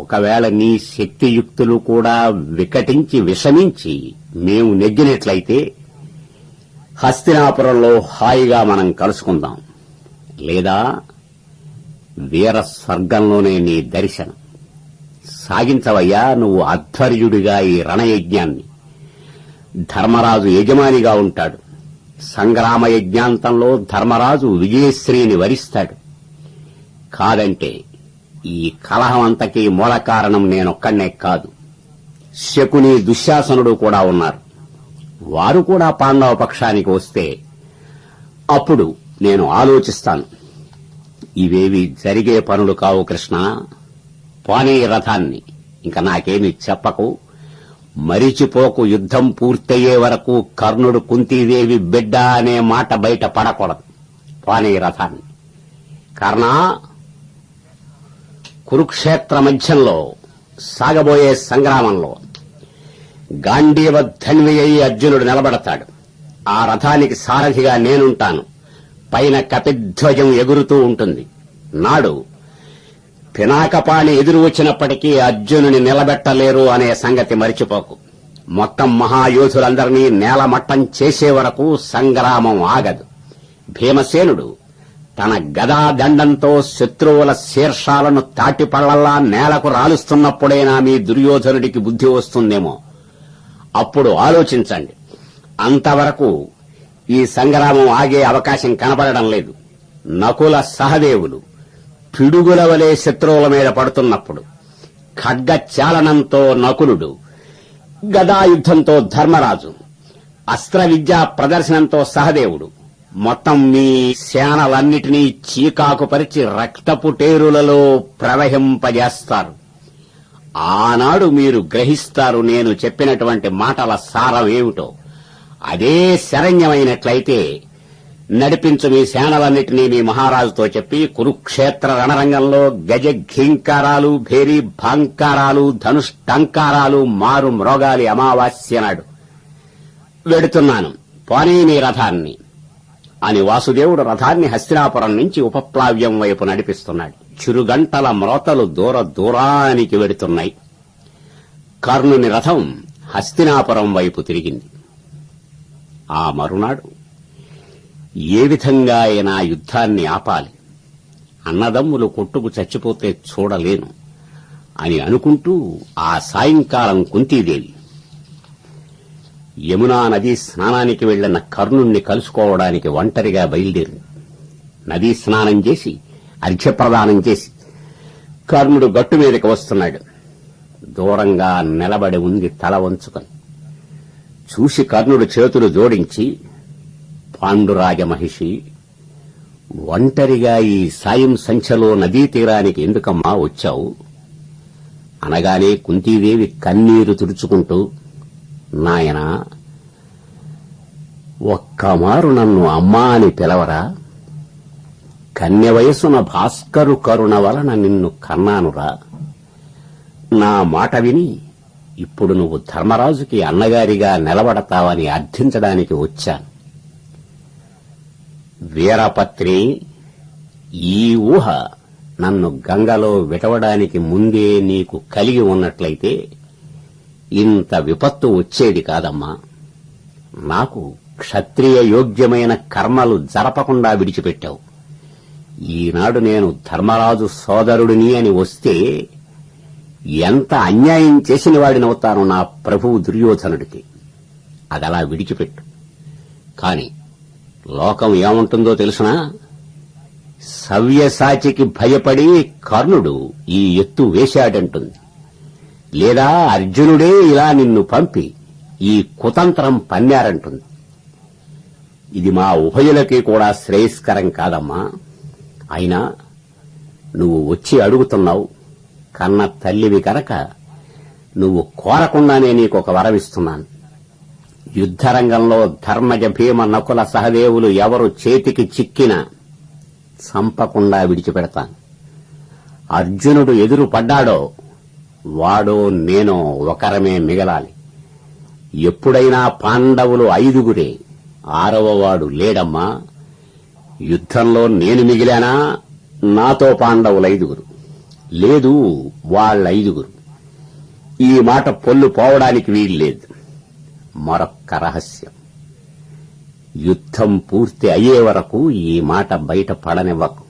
ఒకవేళ నీ శక్తియుక్తులు కూడా వికటించి విషమించి మేము నెగ్గినట్లయితే హస్తినాపురంలో హాయిగా మనం కలుసుకుందాం. లేదా వీర స్వర్గంలోనే నీ దర్శనం. సాగించవయ్యా నువ్వు అధ్వర్యుడిగా ఈ రణయజ్ఞాన్ని. ధర్మరాజు యజమానిగా ఉంటాడు. సంగ్రామ యజ్ఞాంతంలో ధర్మరాజు విజయశ్రీని వరిస్తాడు. కాదంటే ఈ కలహం అంతకీ మూల కారణం నేనొక్కడే కాదు. శకుని, దుశ్శాసనుడు కూడా ఉన్నారు. వారు కూడా పాండవ పక్షానికి వస్తే అప్పుడు నేను ఆలోచిస్తాను. ఇవేవి జరిగే పనులు కావు కృష్ణ. పోనీ రథాన్ని ఇంక నాకేమీ చెప్పకు. మరిచిపోకు, యుద్ధం పూర్తయ్యే వరకు కర్ణుడు కుంతీదేవి బిడ్డ అనే మాట బయట పడకూడదు. పోనీ రథాన్ని. కర్ణ, కురుక్షేత్ర మధ్యంలో సాగబోయే సంగ్రామంలో గాంధీవ ధన్వి అయి అర్జునుడు నిలబడతాడు. ఆ రథానికి సారథిగా నేనుంటాను. పైన కపిధ్వజం ఎగురుతూ ఉంటుంది. నాడు పినాకపాణి ఎదురు వచ్చినప్పటికీ అర్జునుని నిలబెట్టలేరు అనే సంగతి మరిచిపోకు. మొత్తం మహాయోధులందరినీ నేలమట్టం చేసే వరకు సంగ్రామం ఆగదు. భీమసేనుడు తన గదాదండంతో శత్రువుల శీర్షాలను తాటిపళ్లల్లా నేలకు రాలుస్తున్నప్పుడైనా మీ దుర్యోధనుడికి బుద్ధి వస్తుందేమో. అప్పుడు ఆలోచించండి. అంతవరకు ఈ సంగ్రామం ఆగే అవకాశం కనబడడం లేదు. నకుల సహదేవులు పిడుగుల వలె శత్రువుల మీద పడుతున్నప్పుడు, ఖడ్గ చాలనంతో నకులుడు, గదాయుద్ధంతో ధర్మరాజు, అస్త్ర విద్యా ప్రదర్శనంతో సహదేవుడు మొత్తం మీ సేనలన్నిటినీ చీకాకుపరిచి రక్తపు టేరులలో ప్రవహింపజేస్తారు. ఆనాడు మీరు గ్రహిస్తారు నేను చెప్పినటువంటి మాటల సారం ఏమిటో. అదే శరణ్యమైనట్లయితే నడిపించు మీ సేనలన్నిటినీ మీ మహారాజుతో చెప్పి కురుక్షేత్ర రణరంగంలో గజ ఘీంకారాలు, భేరీ భాంకారాలు, ధనుష్టంకారాలు, మారు మ్రోగాలి అమావాస్య నాడు వెడుతున్నాను. పోనీ మీ రథాన్ని అని వాసుదేవుడు రథాన్ని హస్తినాపురం నుంచి ఉపప్లావ్యం వైపు నడిపిస్తున్నాడు. చిరుగంటల మ్రోతలు దూరానికి వెడుతున్నాయి. కర్ణుని రథం హస్తినాపురం వైపు తిరిగింది. ఆ మరునాడు ఏ విధంగా అయినా యుద్ధాన్ని ఆపాలి, అన్నదమ్ములు కొట్టుకు చచ్చిపోతే చూడలేను అని అనుకుంటూ ఆ సాయంకాలం కుంతీదేవి యమునా నదీ స్నానానికి వెళ్లిన కర్ణుణ్ణి కలుసుకోవడానికి ఒంటరిగా బయలుదేరింది. నదీ స్నానం చేసి అర్ఘ్యప్రదానం చేసి కర్ణుడు గట్టు మీదకి వస్తున్నాడు. దూరంగా నిలబడి ఉంది తల వంచుకొని. చూసి కర్ణుడు చేతులు జోడించి, పాండురాజ మహిషి, ఒంటరిగా ఈ సాయం సంఖ్యలో నదీ తీరానికి ఎందుకమ్మా వచ్చావు అనగానే కుంతీదేవి కన్నీరు తుడుచుకుంటూ, నాయనా, ఒక్కమారు నన్ను అమ్మా అని పిలవరా? కన్య వయసున భాస్కరు కరుణ వలన నిన్ను కన్నానురా. నా మాట విని ఇప్పుడు నువ్వు ధర్మరాజుకి అన్నగారిగా నిలబడతావని అర్థించడానికి వచ్చాను. వీరపత్రి, ఈ ఊహ నన్ను గంగలో విటవడానికి ముందే నీకు కలిగి ఉన్నట్లయితే ఇంత విపత్తు వచ్చేది కాదమ్మా. నాకు క్షత్రియ యోగ్యమైన కర్మలు జరపకుండా విడిచిపెట్టావు. ఈనాడు నేను ధర్మరాజు సోదరుడిని అని వస్తే ఎంత అన్యాయం చేసిన వాడినవుతాను నా ప్రభువు దుర్యోధనుడికి. అదలా విడిచిపెట్టు. కాని లోకం ఏముంటుందో తెలుసునా? సవ్యసాచికి భయపడి కర్ణుడు ఈ ఎత్తు వేశాడంటుంది. లేదా అర్జునుడే ఇలా నిన్ను పంపి ఈ కుతంత్రం పన్నారంటుంది. ఇది మా ఉభయులకి కూడా శ్రేయస్కరం కాదమ్మా. అయినా నువ్వు వచ్చి అడుగుతున్నావు. కన్న తల్లివి కనుక నువ్వు కోరకుండానే నీకొక వరమిస్తున్నాను. యుద్ధరంగంలో ధర్మజ, భీమ, నకుల సహదేవులు ఎవరు చేతికి చిక్కినా చంపకుండా విడిచిపెడతాను. అర్జునుడు ఎదురు పడ్డాడో వాడో నేనో ఒకరమే మిగలాలి. ఎప్పుడైనా పాండవులు 5గురే, 6వ వాడు లేడమ్మా. యుద్ధంలో నేను మిగిలానా? నాతో పాండవులు 5గురు, లేదు వాళ్ళ 5గురు. ఈ మాట పొల్లు పోవడానికి వీల్లేదు. మరొక్క రహస్యం, యుద్ధం పూర్తి అయ్యే వరకు ఈ మాట బయట పడనివ్వకు.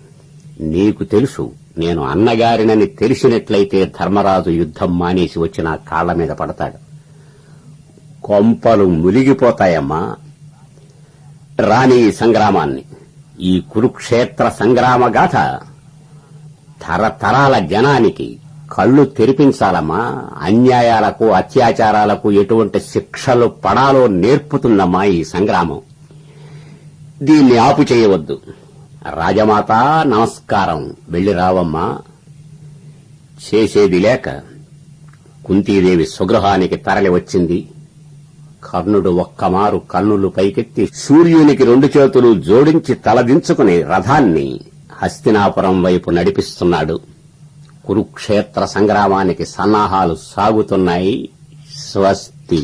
నీకు తెలుసు, నేను అన్నగారినని తెలిసినట్లయితే ధర్మరాజు యుద్ధం మానేసి వచ్చి నా కాళ్ల మీద పడతాడు. కొంపలు ములిగిపోతాయమ్మా. రాని ఈ సంగ్రామాన్ని, ఈ కురుక్షేత్ర సంగ్రామ గాథ తరతరాల జనానికి కళ్ళు తెరిపించాలమ్మా. అన్యాయాలకు, అత్యాచారాలకు ఎటువంటి శిక్షలు పడాలో నేర్పుతుందమ్మా ఈ సంగ్రామం. దీన్ని ఆపు చేయవద్దు. రాజమాత నమస్కారం, వెళ్లి రావమ్మా. చేసేది లేక కుంతీదేవి స్వగృహానికి తరలి వచ్చింది. కర్ణుడు ఒక్కమారు కన్నులు పైకెత్తి సూర్యునికి 2 చేతులు జోడించి తలదించుకుని రథాన్ని హస్తినాపురం వైపు నడిపిస్తున్నాడు. కురుక్షేత్ర సంగ్రామానికి సన్నాహాలు సాగుతున్నాయి. స్వస్తి.